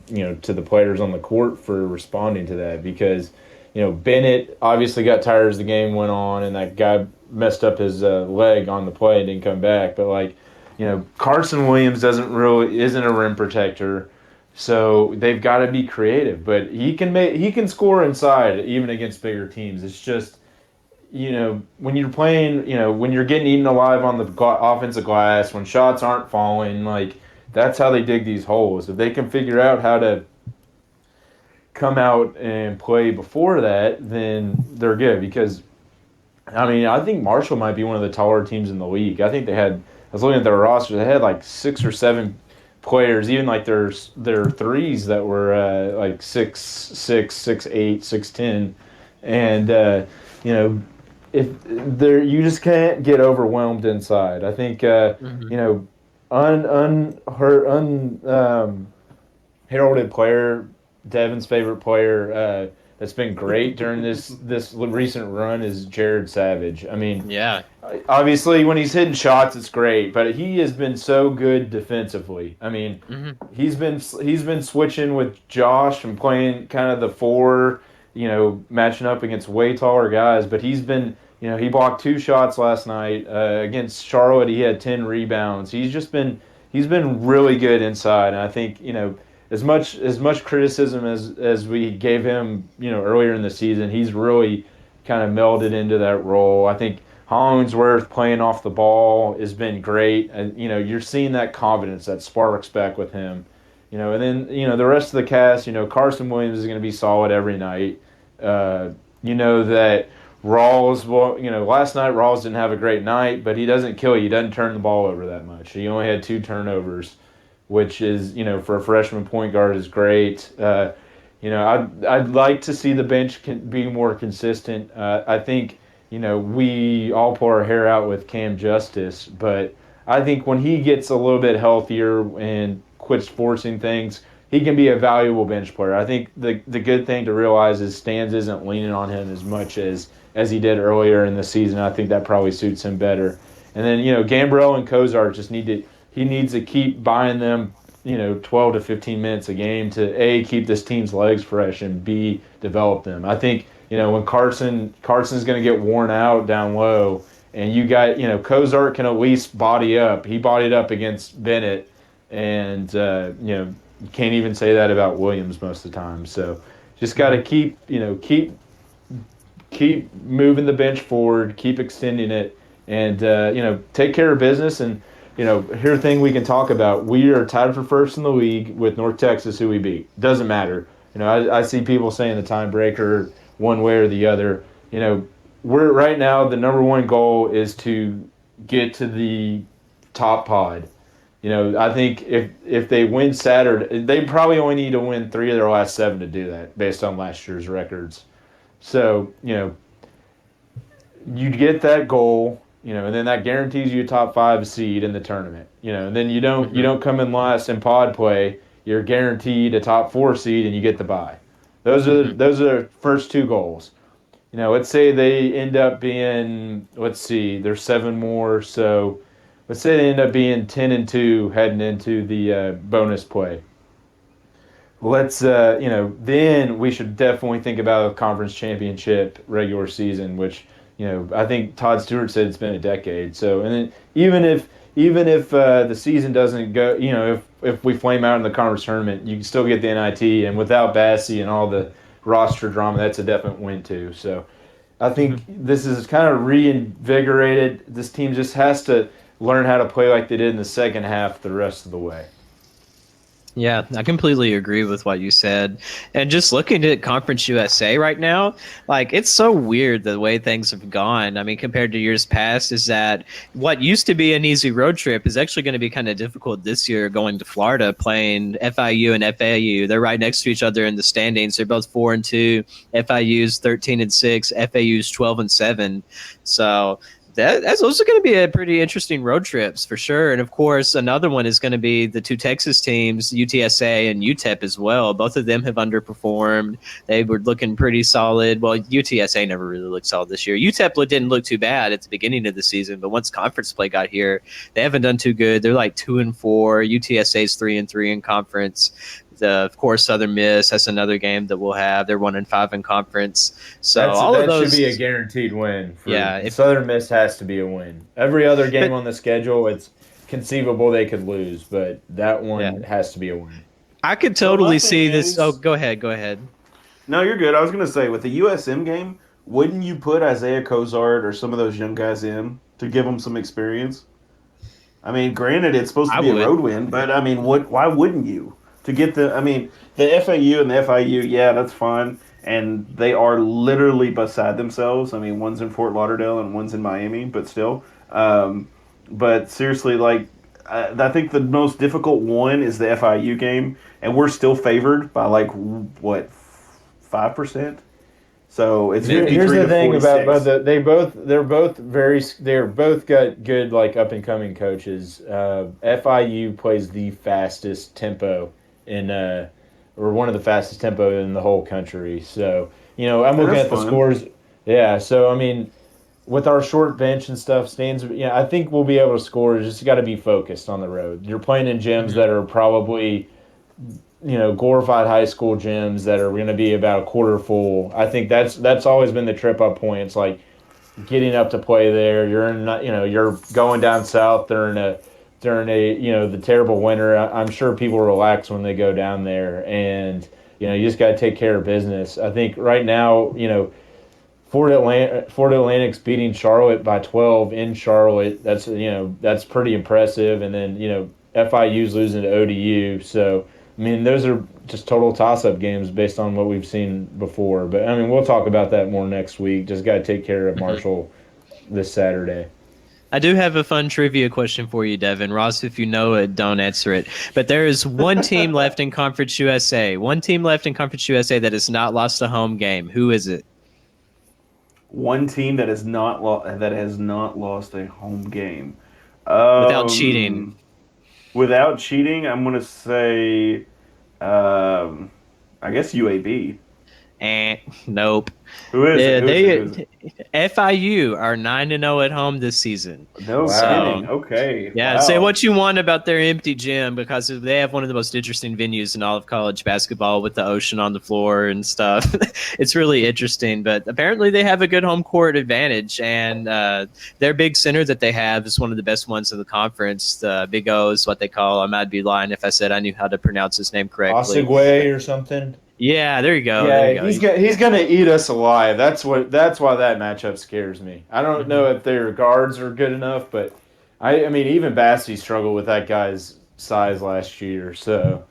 you know, to the players on the court for responding to that. Because, you know, Bennett obviously got tired as the game went on, and that guy messed up his leg on the play and didn't come back. But, like, you know, Carson Williams isn't a rim protector, so they've got to be creative. But he can score inside even against bigger teams. It's just, you know, when you're playing, you know, when you're getting eaten alive on the offensive glass, when shots aren't falling, like, that's how they dig these holes. If they can figure out how to come out and play before that, then they're good. Because, I mean, I think Marshall might be one of the taller teams in the league. I think I was looking at their roster. They had like 6 or 7 players, even like their threes that were like 6'6", 6'8", 6'10", and you know, if you just can't get overwhelmed inside. I think you know, heralded player, Devin's favorite player, that's been great during this recent run is Jared Savage. I mean, Yeah. obviously when he's hitting shots, it's great, but he has been so good defensively. I mean, he's been switching with Josh and playing kind of the four, matching up against way taller guys. But he's been, he blocked 2 shots last night against Charlotte. He had 10 rebounds. He's been really good inside, and I think as much criticism as we gave him, earlier in the season, he's really kind of melded into that role. I think Hollingsworth playing off the ball has been great, and you're seeing that confidence, that sparks back with him. And then the rest of the cast, Carson Williams is going to be solid every night. That Rawls, last night Rawls didn't have a great night, but he doesn't kill you. He doesn't turn the ball over that much. He only had 2 turnovers, which is, for a freshman point guard is great. I'd like to see the bench be more consistent. I think, we all pull our hair out with Cam Justice, but I think when he gets a little bit healthier and quits forcing things, he can be a valuable bench player. I think the good thing to realize is Stans isn't leaning on him as much as he did earlier in the season. I think that probably suits him better. And then, Gambrell and Kozar he needs to keep buying them, 12 to 15 minutes a game to A, keep this team's legs fresh, and B, develop them. I think, when Carson's going to get worn out down low, and you got, Kozart can at least body up. He bodied up against Bennett, and, you can't even say that about Williams most of the time. So just got to keep moving the bench forward, keep extending it, and, take care of business. And, here's a thing we can talk about. We are tied for first in the league with North Texas, who we beat. Doesn't matter. I see people saying the tiebreaker one way or the other. We're right now, the number one goal is to get to the top pod. I think if they win Saturday, they probably only need to win 3 of their last 7 to do that based on last year's records. So, you get that goal, and then that guarantees you a top 5 seed in the tournament. And then you don't come in last in pod play. You're guaranteed a top 4 seed, and you get the bye. Those are the first 2 goals. Let's say they end up being, there's 7 more. So let's say they end up being 10-2 heading into the bonus play. Let's then we should definitely think about a conference championship regular season, which. I think Todd Stewart said it's been a decade. So, and then even if the season doesn't go, if we flame out in the conference tournament, you can still get the NIT. And without Bassie and all the roster drama, that's a definite win too. So, I think this is kind of reinvigorated. This team just has to learn how to play like they did in the second half the rest of the way. Yeah, I completely agree with what you said. And just looking at Conference USA right now, it's so weird the way things have gone. I mean, compared to years past, is that what used to be an easy road trip is actually going to be kind of difficult this year going to Florida, playing FIU and FAU. They're right next to each other in the standings. They're both 4-2. FIU's 13-6. FAU's 12-7. So those are going to be a pretty interesting road trips for sure. And of course, another one is going to be the 2 Texas teams, UTSA and UTEP as well. Both of them have underperformed. They were looking pretty solid. Well, UTSA never really looked solid this year. UTEP didn't look too bad at the beginning of the season, but once conference play got here, they haven't done too good. They're 2-4. UTSA's 3-3 in conference. Of course, Southern Miss, that's another game that we'll have. They're 1-5 in conference. So that should be a guaranteed win. If Southern Miss has to be a win. Every other game on the schedule, it's conceivable they could lose, but that one has to be a win. I could totally see this. Oh, go ahead. No, you're good. I was going to say, with the USM game, wouldn't you put Isaiah Kozart or some of those young guys in to give them some experience? I mean, granted, it's supposed to be a road win, but I mean, why wouldn't you? To get the FAU and the FIU, yeah, that's fine. And they are literally beside themselves. I mean, one's in Fort Lauderdale and one's in Miami, but still. But seriously, I think the most difficult one is the FIU game. And we're still favored by, 5%? So it's 53 Here's the to thing 46. about they're both got good up and coming coaches. FIU plays the fastest tempo or one of the fastest tempo in the whole country. So I'm looking That's at the fun. scores. Yeah, so I mean, with our short bench and stuff, Staines, I think we'll be able to score. Just got to be focused on the road. You're playing in gyms that are probably, glorified high school gyms that are going to be about a quarter full. I think that's always been the trip up point. It's like getting up to play there. You're going down south during the terrible winter. I'm sure people relax when they go down there, and you just got to take care of business. I think right now, Florida Atlantic's beating Charlotte by 12 in Charlotte. That's pretty impressive. And then FIU's losing to ODU. So I mean, those are just total toss-up games based on what we've seen before. But I mean, we'll talk about that more next week. Just got to take care of Marshall this Saturday. I do have a fun trivia question for you, Devin. Ross, if you know it, don't answer it. But there is one team left in Conference USA. One team left in Conference USA that has not lost a home game. Who is it? One team that has not lost a home game. Without cheating. Without cheating, I'm gonna say, I guess UAB. Nope. Who is it? Who is it? FIU are 9-0 at home this season. No Wow. kidding. Okay. Yeah, Wow. say what you want about their empty gym because they have one of the most interesting venues in all of college basketball with the ocean on the floor and stuff. It's really interesting, but apparently they have a good home court advantage, and their big center that they have is one of the best ones in the conference. The Big O is what they call him. I'd be lying if I said I knew how to pronounce his name correctly. Ossegwe or something. Yeah, there you go. Yeah, there you go. he's gonna eat us alive. That's why that matchup scares me. I don't know if their guards are good enough, but I mean even Bassey struggled with that guy's size last year. So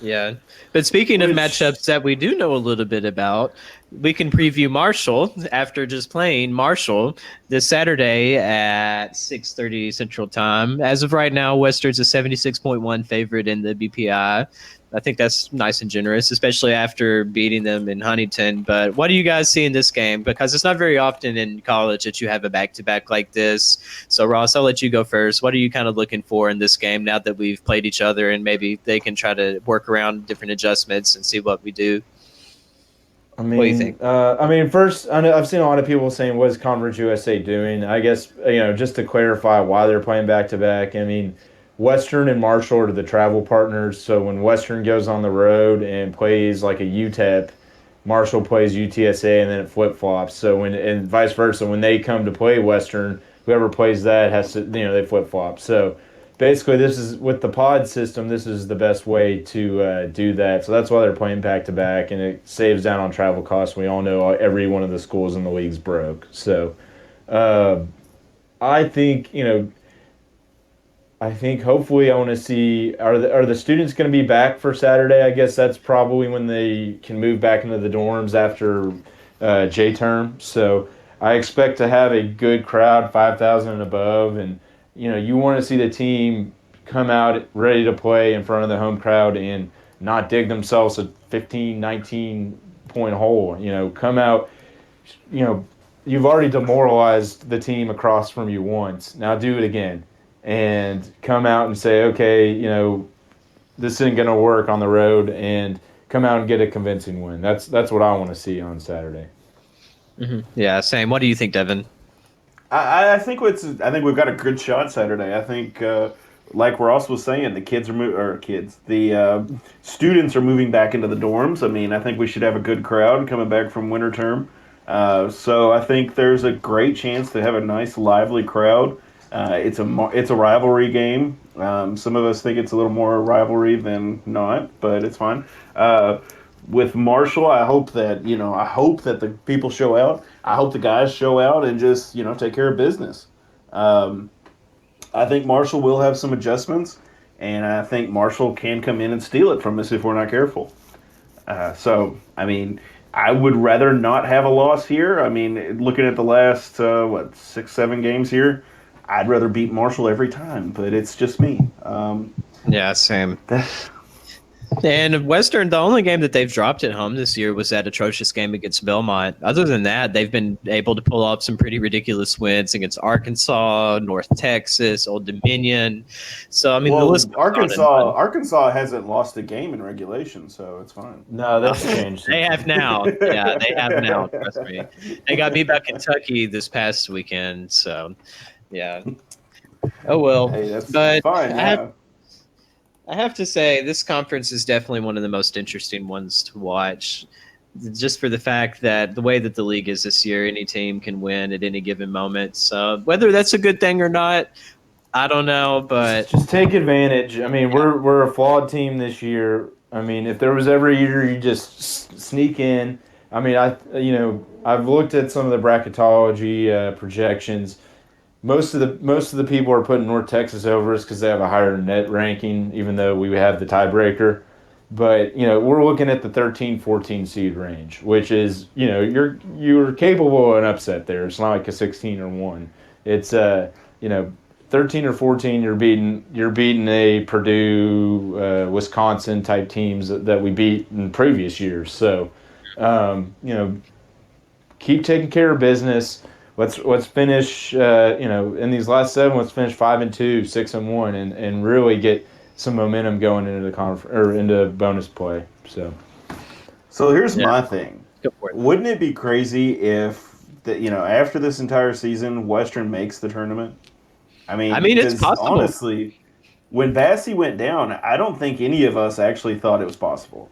Yeah. But speaking of Which- matchups that we do know a little bit about, we can preview Marshall after just playing Marshall this Saturday at 6:30 Central Time. As of right now, Western's a 76.1 favorite in the BPI. I think that's nice and generous, especially after beating them in Huntington. But what do you guys see in this game? Because it's not very often in college that you have a back-to-back like this. So, Ross, I'll let you go first. What are you kind of looking for in this game now that we've played each other and maybe they can try to work around different adjustments and see what we do? I mean, What do you think? First, I've seen a lot of people saying, "What is Conference USA doing?" I guess just to clarify why they're playing back to back. I mean, Western and Marshall are the travel partners. So when Western goes on the road and plays like a UTEP, Marshall plays UTSA, and then it flip flops. So and vice versa, when they come to play Western, whoever plays that has to they flip flop. So basically, this is with the pod system. This is the best way to do that. So that's why they're playing back to back, and it saves down on travel costs. We all know every one of the schools in the league's broke. So I think hopefully I want to see are the students going to be back for Saturday? I guess that's probably when they can move back into the dorms after J term. So I expect to have a good crowd, 5,000 and above, and you want to see the team come out ready to play in front of the home crowd and not dig themselves a 15, 19 point hole. Come out. You've already demoralized the team across from you once. Now do it again. And come out and say, okay, this isn't going to work on the road, and come out and get a convincing win. That's what I want to see on Saturday. Mm-hmm. Yeah, same. What do you think, Devin? I think we've got a good shot Saturday. I think, like Ross was saying, the students are moving back into the dorms. I mean, I think we should have a good crowd coming back from winter term. So I think there's a great chance to have a nice, lively crowd. It's a rivalry game. Some of us think it's a little more rivalry than not, but it's fine. With Marshall, I hope that the people show out. I hope the guys show out and just take care of business. I think Marshall will have some adjustments, and I think Marshall can come in and steal it from us if we're not careful. So I mean, I would rather not have a loss here. I mean, looking at the last 6-7 games here, I'd rather beat Marshall every time, but it's just me. Yeah, same. And Western, the only game that they've dropped at home this year was that atrocious game against Belmont. Other than that, they've been able to pull off some pretty ridiculous wins against Arkansas, North Texas, Old Dominion. So, I mean, the list goes on and on. Arkansas hasn't lost a game in regulation, so it's fine. No, that's changed. They have now. Yeah, they have now. Trust me. They got beat by Kentucky this past weekend. So, yeah. Oh, well. Hey, that's but fine. Yeah. I have to say, this conference is definitely one of the most interesting ones to watch, just for the fact that the way that the league is this year, any team can win at any given moment. So whether that's a good thing or not, I don't know, but Just take advantage. I mean, we're a flawed team this year. I mean, if there was every year you just sneak in. I mean, I've looked at some of the bracketology projections. Most of the people are putting North Texas over us because they have a higher net ranking, even though we have the tiebreaker. But we're looking at the 13-14 seed range, which is you're capable of an upset there. It's not like a 16 or 1. It's 13 or 14. You're beating a Purdue, Wisconsin type teams that we beat in previous years. So keep taking care of business. Let's finish in these last 7. Let's finish 5-2, 6-1, and really get some momentum going into the into bonus play. So here's my thing. go for it. Wouldn't it be crazy if after this entire season, Western makes the tournament? I mean, it's because possible. honestly, when Bassey went down, I don't think any of us actually thought it was possible.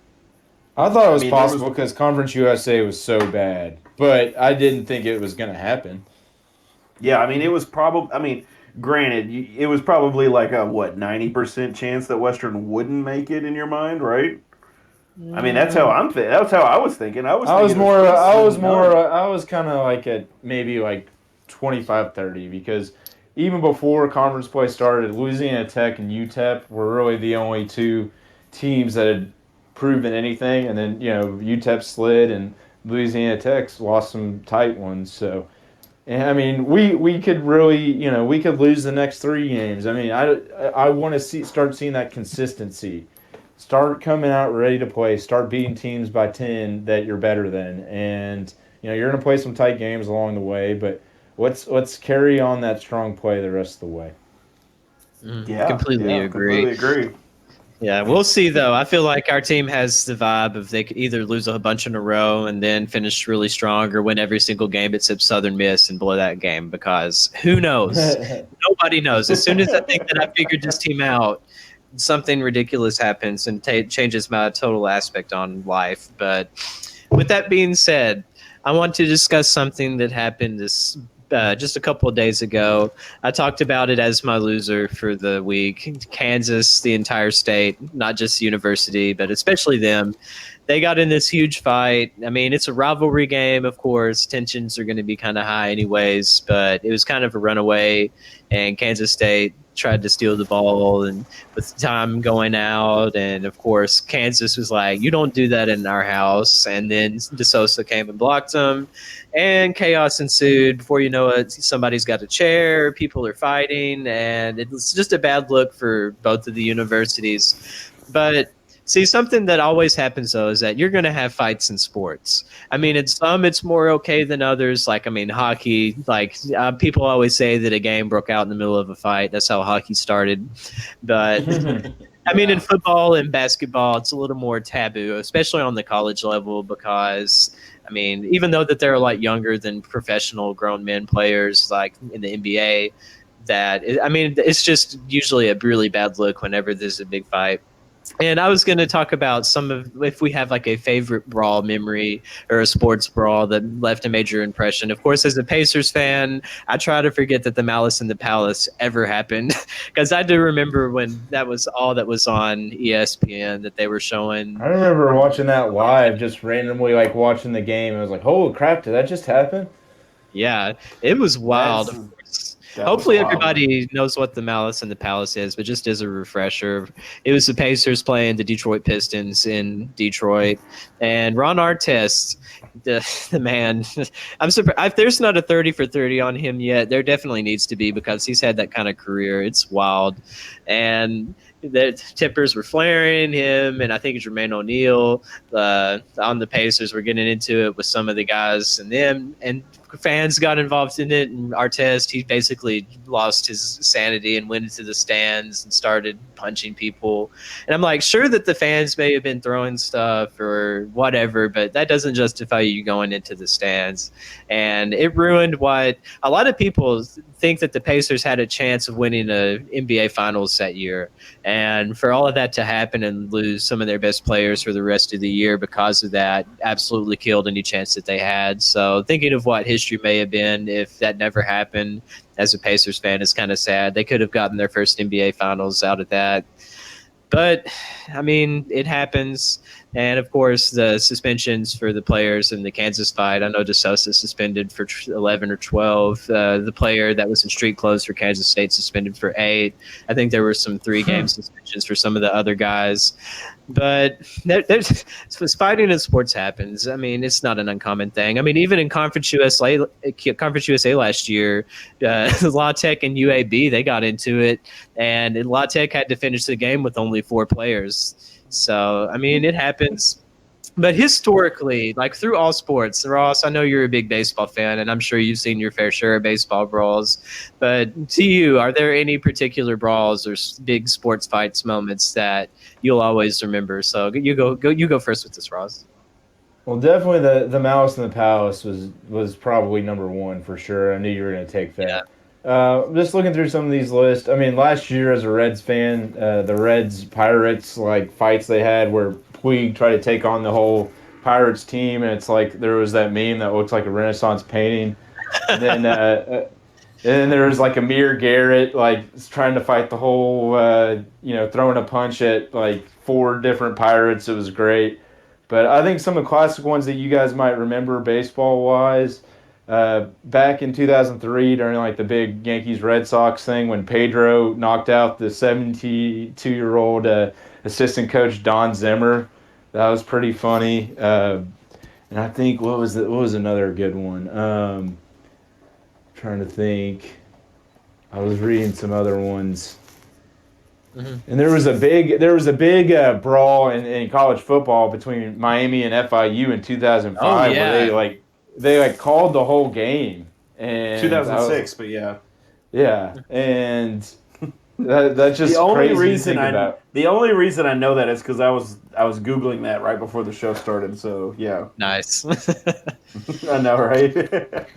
I thought it was I mean, possible because Conference USA was so bad, but I didn't think it was going to happen. Yeah, I mean, it was probably. I mean, granted, it was probably like a 90% chance that Western wouldn't make it in your mind, right? I mean, that's how that's how I was thinking. I was kind of like at maybe like 25-30 because even before conference play started, Louisiana Tech and UTEP were really the only two teams that had proven anything, and then UTEP slid and Louisiana Tech lost some tight ones. So, and I mean, we could really we could lose the next 3 games. I mean, I want to start seeing that consistency. Start coming out ready to play. Start beating teams by 10 that you're better than, and you're going to play some tight games along the way. But let's carry on that strong play the rest of the way. Yeah, Completely agree. Yeah, we'll see, though. I feel like our team has the vibe of they could either lose a bunch in a row and then finish really strong or win every single game except Southern Miss and blow that game because who knows? Nobody knows. As soon as I think that I figured this team out, something ridiculous happens and changes my total aspect on life. But with that being said, I want to discuss something that happened this just a couple of days ago. I talked about it as my loser for the week. Kansas, the entire state, not just the university, but especially them. They got in this huge fight. I mean, it's a rivalry game, of course. Tensions are going to be kind of high anyways, but it was kind of a runaway, and Kansas State tried to steal the ball and with time going out, and of course Kansas was like, you don't do that in our house, and then DeSosa came and blocked them and chaos ensued. Before you know it, somebody's got a chair, people are fighting, and it's just a bad look for both of the universities. But see, something that always happens, though, is that you're going to have fights in sports. I mean, in some, it's more okay than others. Like, I mean, hockey, people always say that a game broke out in the middle of a fight. That's how hockey started. But, I mean, in football and basketball, it's a little more taboo, especially on the college level because, I mean, even though that they're a lot younger than professional grown men players like in the NBA, it's just usually a really bad look whenever there's a big fight. And I was going to talk about if we have like a favorite brawl memory or a sports brawl that left a major impression. Of course, as a Pacers fan, I try to forget that the Malice in the Palace ever happened because I do remember when that was all that was on ESPN that they were showing. I remember watching that live, just randomly watching the game. I was like, holy crap, did that just happen? Yeah, it was wild. Hopefully everybody knows what the Malice in the Palace is, but just as a refresher, it was the Pacers playing the Detroit Pistons in Detroit, and Ron Artest, the man, I'm surprised if there's not a 30 for 30 on him yet. There definitely needs to be because he's had that kind of career. It's wild, and the tippers were flaring him, and I think Jermaine O'Neal on the Pacers were getting into it with some of the guys, and them and fans got involved in it. And Artest, he basically lost his sanity and went into the stands and started punching people. And I'm like, sure that the fans may have been throwing stuff or whatever, but that doesn't justify you going into the stands. And it ruined what a lot of people think, that the Pacers had a chance of winning a NBA Finals that year. And for all of that to happen and lose some of their best players for the rest of the year because of that, absolutely killed any chance that they had. So thinking of what history may have been if that never happened, as a Pacers fan, is kind of sad. They could have gotten their first NBA Finals out of that. But, I mean, it happens. And, of course, the suspensions for the players in the Kansas fight. I know DeSosa suspended for 11 or 12. The player that was in street clothes for Kansas State suspended for 8. I think there were some 3-game suspensions for some of the other guys. But fighting in sports happens. I mean, it's not an uncommon thing. I mean, even in Conference USA last year, La Tech and UAB, they got into it. And La Tech had to finish the game with only 4 players. So, I mean, it happens. But historically, like through all sports, Ross, I know you're a big baseball fan, and I'm sure you've seen your fair share of baseball brawls. But to you, are there any particular brawls or big sports fights moments that you'll always remember? So you go first with this, Ross. Well, definitely the Malice in the Palace was probably number one for sure. I knew you were going to take that. Yeah. Just looking through some of these lists. I mean, last year as a Reds fan, the Reds Pirates like fights they had where Puig tried to take on the whole Pirates team, and it's like there was that meme that looks like a Renaissance painting. And then there was like Amir Garrett like trying to fight the whole throwing a punch at like 4 different Pirates. It was great. But I think some of the classic ones that you guys might remember baseball wise. Back in 2003 during like the big Yankees-Red Sox thing when Pedro knocked out the 72-year-old assistant coach Don Zimmer. That was pretty funny. And I think what was another good one? Trying to think. I was reading some other ones. Mm-hmm. And there was a big brawl in college football between Miami and FIU in 2005 where they called the whole game. And 2006, but yeah. Yeah, and that's just the only crazy reason to think about. The only reason I know that is because I was Googling that right before the show started, so yeah. Nice. I know, right? Did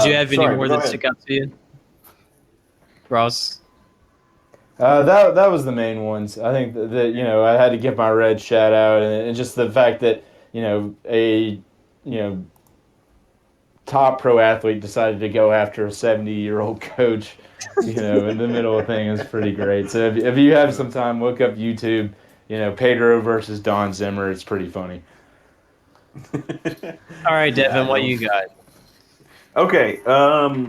you have any more that stick out to you, Ross? That was the main ones. I think that I had to give my Red shout out, and just the fact that a top pro athlete decided to go after a 70-year-old coach, in the middle of thing is pretty great. So if you have some time, look up YouTube, Pedro versus Don Zimmer. It's pretty funny. All right, Devin, what you got? Okay,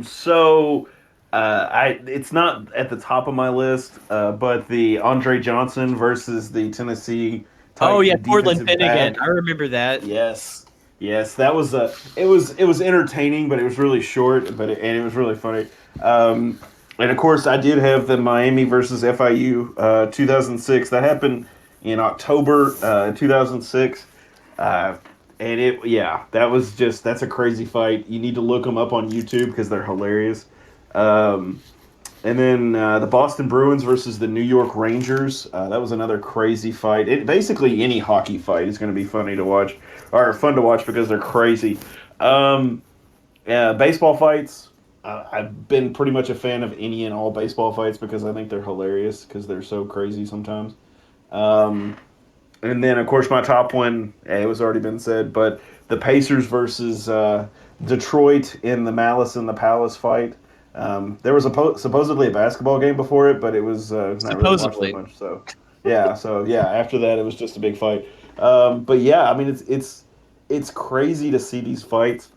so it's not at the top of my list, but the Andre Johnson versus the Tennessee Titans Portland Finnegan. back. I remember that. Yes, that was it was entertaining, but it was really short, and it was really funny. And of course, I did have the Miami versus FIU 2006. That happened in October 2006. And that's a crazy fight. You need to look them up on YouTube because they're hilarious. And then the Boston Bruins versus the New York Rangers. That was another crazy fight. Basically, any hockey fight is going to be funny to watch, or fun to watch because they're crazy. Baseball fights. I've been pretty much a fan of any and all baseball fights because I think they're hilarious because they're so crazy sometimes. And then, of course, my top one, it was already been said, but the Pacers versus Detroit in the Malice in the Palace fight. There was supposedly a basketball game before it, but it was not supposedly. really watched that much. So after that, it was just a big fight. But yeah, I mean, it's crazy to see these fights,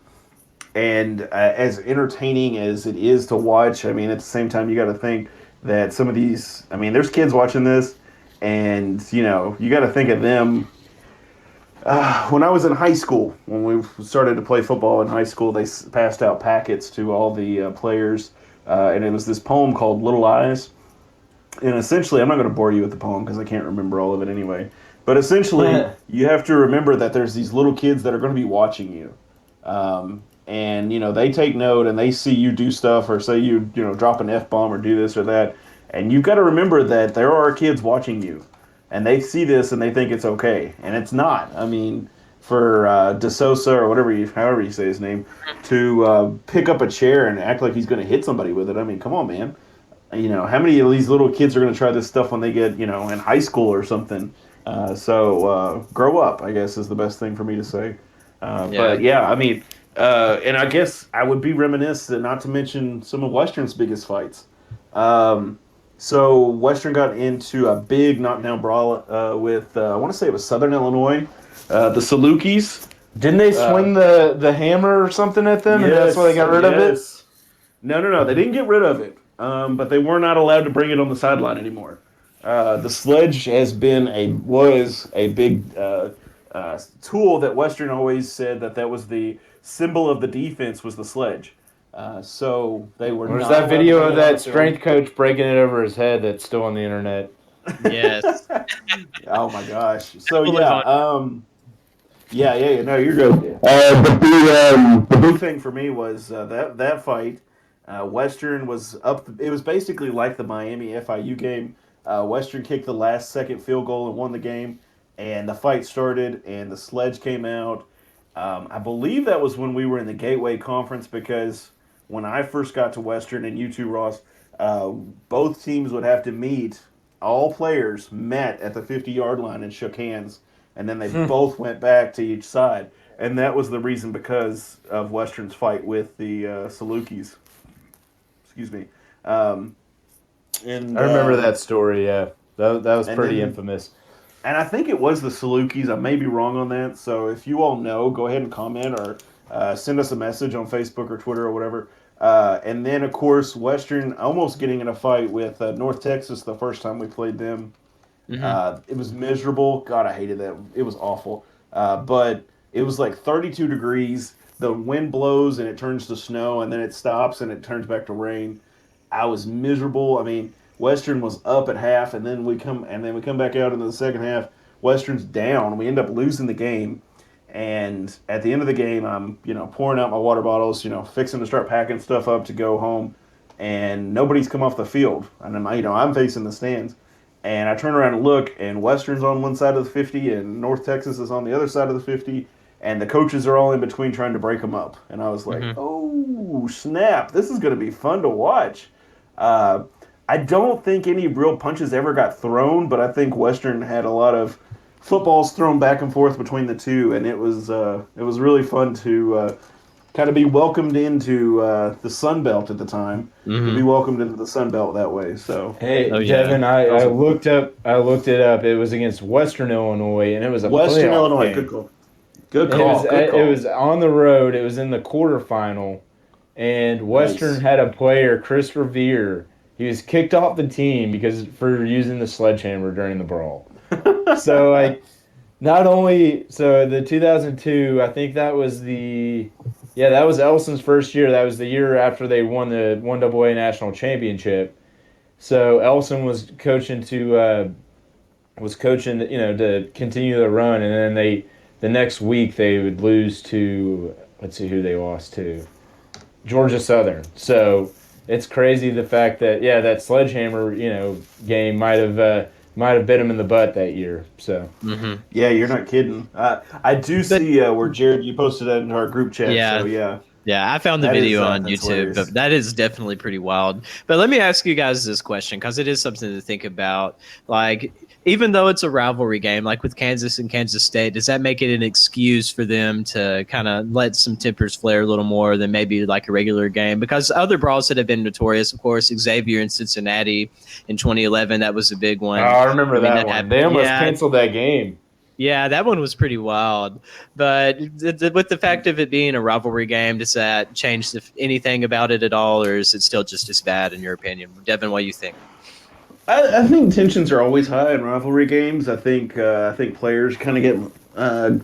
and as entertaining as it is to watch, I mean, at the same time, you got to think that some of these, I mean, there's kids watching this. And, you got to think of them. When I was in high school, when we started to play football in high school, they passed out packets to all the players. And it was this poem called Little Eyes. And essentially, I'm not going to bore you with the poem because I can't remember all of it anyway. But essentially, you have to remember that there's these little kids that are going to be watching you. And, they take note and they see you do stuff or say drop an F-bomb or do this or that. And you've got to remember that there are kids watching you. And they see this and they think it's okay. And it's not. I mean, for DeSosa or however you say his name, to pick up a chair and act like he's going to hit somebody with it. I mean, come on, man. How many of these little kids are going to try this stuff when they get, in high school or something? So grow up, I guess, is the best thing for me to say. But yeah, I mean, and I guess I would be remiss not to mention some of Western's biggest fights. So Western got into a big knockdown brawl with, I want to say it was Southern Illinois, the Salukis. Didn't they swing the hammer or something at them, and that's why they got rid of it? No, they didn't get rid of it. But they were not allowed to bring it on the sideline anymore. The sledge was a big tool that Western always said that was the symbol of the defense was the sledge. So they were. There's that video of that strength coach breaking it over his head that's still on the internet. Yes. Oh my gosh. So yeah. No, you're good. But the big thing for me was that fight. Western was up. It was basically like the Miami FIU game. Western kicked the last second field goal and won the game. And the fight started, and the sledge came out. I believe that was when we were in the Gateway Conference because when I first got to Western and you two, Ross, both teams would have to meet. All players met at the 50-yard line and shook hands, and then they both went back to each side. And that was the reason because of Western's fight with the Salukis. Excuse me. And I remember that story, yeah. That was pretty infamous. And I think it was the Salukis. I may be wrong on that. So if you all know, go ahead and comment or send us a message on Facebook or Twitter or whatever. And then, of course, Western almost getting in a fight with North Texas the first time we played them. Mm-hmm. It was miserable. God, I hated that. It was awful. But it was like 32 degrees. The wind blows and it turns to snow, and then it stops and it turns back to rain. I was miserable. I mean, Western was up at half, and then we come back out into the second half. Western's down. We end up losing the game, and at the end of the game, I'm pouring out my water bottles, fixing to start packing stuff up to go home, and nobody's come off the field, and I'm facing the stands, and I turn around and look, and Western's on one side of the 50, and North Texas is on the other side of the 50. And the coaches are all in between trying to break them up. And I was like, oh, snap. This is going to be fun to watch. I don't think any real punches ever got thrown, but I think Western had a lot of footballs thrown back and forth between the two. And it was really fun to kind of be welcomed into the Sun Belt at the time. To be welcomed into the Sun Belt that way. So hey, Devin, I looked it up. It was against Western Illinois, and it was a Western Illinois. Game. Good call. Good call. It was on the road. It was in the quarterfinal, and Western had a player, Chris Revere. He was kicked off the team for using the sledgehammer during the brawl. So the 2002, I think that was that was Elson's first year. That was the year after they won the 1AA national championship. So Elson was coaching to continue the run, and then the next week they would lose to, let's see who they lost to, Georgia Southern. So it's crazy the fact that that sledgehammer game might have bit him in the butt that year. So yeah, you're not kidding. I do see where Jared, you posted that into our group chat. Yeah. So yeah. Yeah, I found the video on YouTube, hilarious. but that is definitely pretty wild. But let me ask you guys this question, because it is something to think about. Like, even though it's a rivalry game, like with Kansas and Kansas State, does that make it an excuse for them to kind of let some tempers flare a little more than maybe like a regular game? Because other brawls that have been notorious, of course, Xavier in Cincinnati in 2011, that was a big one. Oh, I remember that one. They almost canceled that game. Yeah, that one was pretty wild. But with the fact of it being a rivalry game, does that change anything about it at all, or is it still just as bad in your opinion? Devin, what do you think? I think tensions are always high in rivalry games. I think players kind of get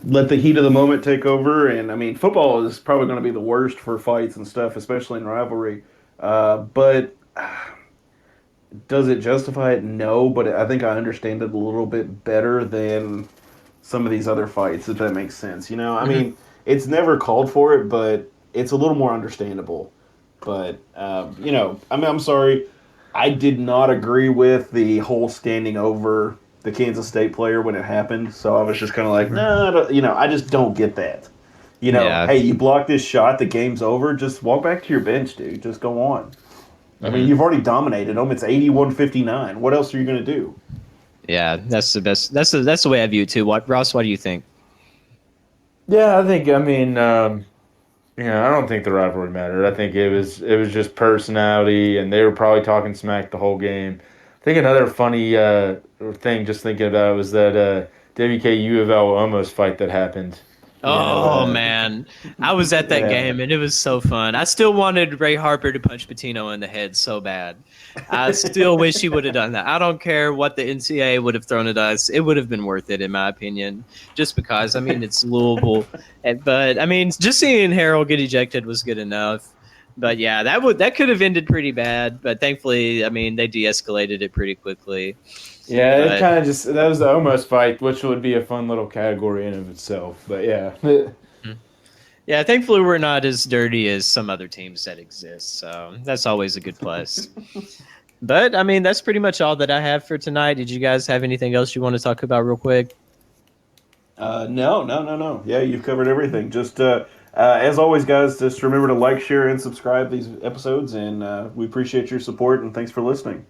let the heat of the moment take over, and I mean football is probably going to be the worst for fights and stuff, especially in rivalry. But Does it justify it? No, but I think I understand it a little bit better than some of these other fights, if that makes sense. I mean, it's never called for it, but it's a little more understandable. But I mean, I'm sorry, I did not agree with the whole standing over the Kansas State player when it happened. So I was just kind of like, nah, I just don't get that. Yeah. Hey, you block this shot, the game's over. Just walk back to your bench, dude. Just go on. I mean, you've already dominated them. It's 81-59. What else are you going to do? Yeah, that's the best. That's the way I view it too. Ross, what do you think? Yeah, I think. I mean, I don't think the rivalry mattered. I think it was just personality, and they were probably talking smack the whole game. I think another funny thing, just thinking about it, was that WK U of L almost fight that happened. Oh man, I was at that game and it was so fun. I still wanted Ray Harper to punch Pitino in the head so bad. I still wish he would have done that. I don't care what the NCAA would have thrown at us; it would have been worth it, in my opinion. Just because, I mean, it's Louisville, but I mean, just seeing Harold get ejected was good enough. But yeah, that could have ended pretty bad. But thankfully, I mean, they de-escalated it pretty quickly. Yeah, it kind of that was the almost fight, which would be a fun little category in of itself. But yeah. Yeah, thankfully we're not as dirty as some other teams that exist, so that's always a good plus. But I mean, that's pretty much all that I have for tonight. Did you guys have anything else you want to talk about real quick? No. Yeah, you've covered everything. Just as always, guys, just remember to like, share, and subscribe these episodes, and we appreciate your support, and thanks for listening.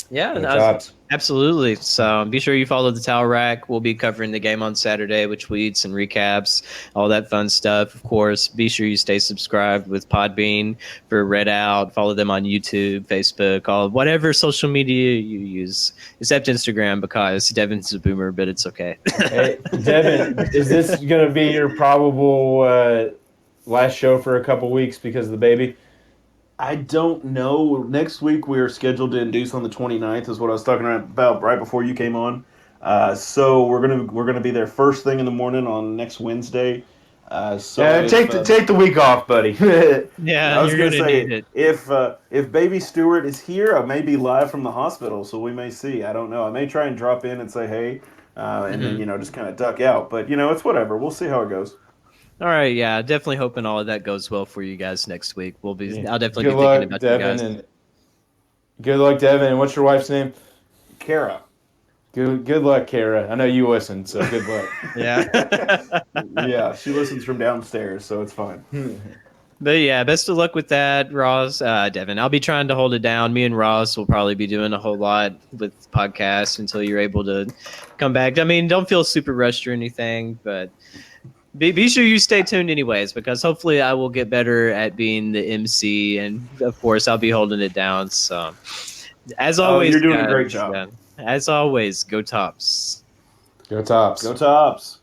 Yeah, absolutely. So be sure you follow the Towel Rack. We'll be covering the game on Saturday with tweets and recaps, all that fun stuff. Of course, be sure you stay subscribed with Podbean for Redout. Follow them on YouTube, Facebook, whatever social media you use, except Instagram because Devin's a boomer, but it's okay. Hey, Devin, is this going to be your probable last show for a couple weeks because of the baby? I don't know. Next week we are scheduled to induce on the 29th, is what I was talking about right before you came on. So we're gonna be there first thing in the morning on next Wednesday. Take the week off, buddy. Yeah, I was you're gonna gonna say need it. if baby Stewart is here, I may be live from the hospital, so we may see. I don't know. I may try and drop in and say hey, and then just kind of duck out. But it's whatever. We'll see how it goes. All right, yeah, definitely hoping all of that goes well for you guys next week. I'll definitely Good be luck, thinking about Devin, you guys. and good luck, Devin. And what's your wife's name? Kara. Good luck, Kara. I know you listen, so good luck. Yeah. Yeah, she listens from downstairs, so it's fine. But yeah, best of luck with that, Ross, Devin. I'll be trying to hold it down. Me and Ross will probably be doing a whole lot with podcasts until you're able to come back. I mean, don't feel super rushed or anything, but be sure you stay tuned anyways, because hopefully I will get better at being the MC, and of course I'll be holding it down. So as always, you're doing a guys, great job. as always, go Tops. Go Tops. Go Tops.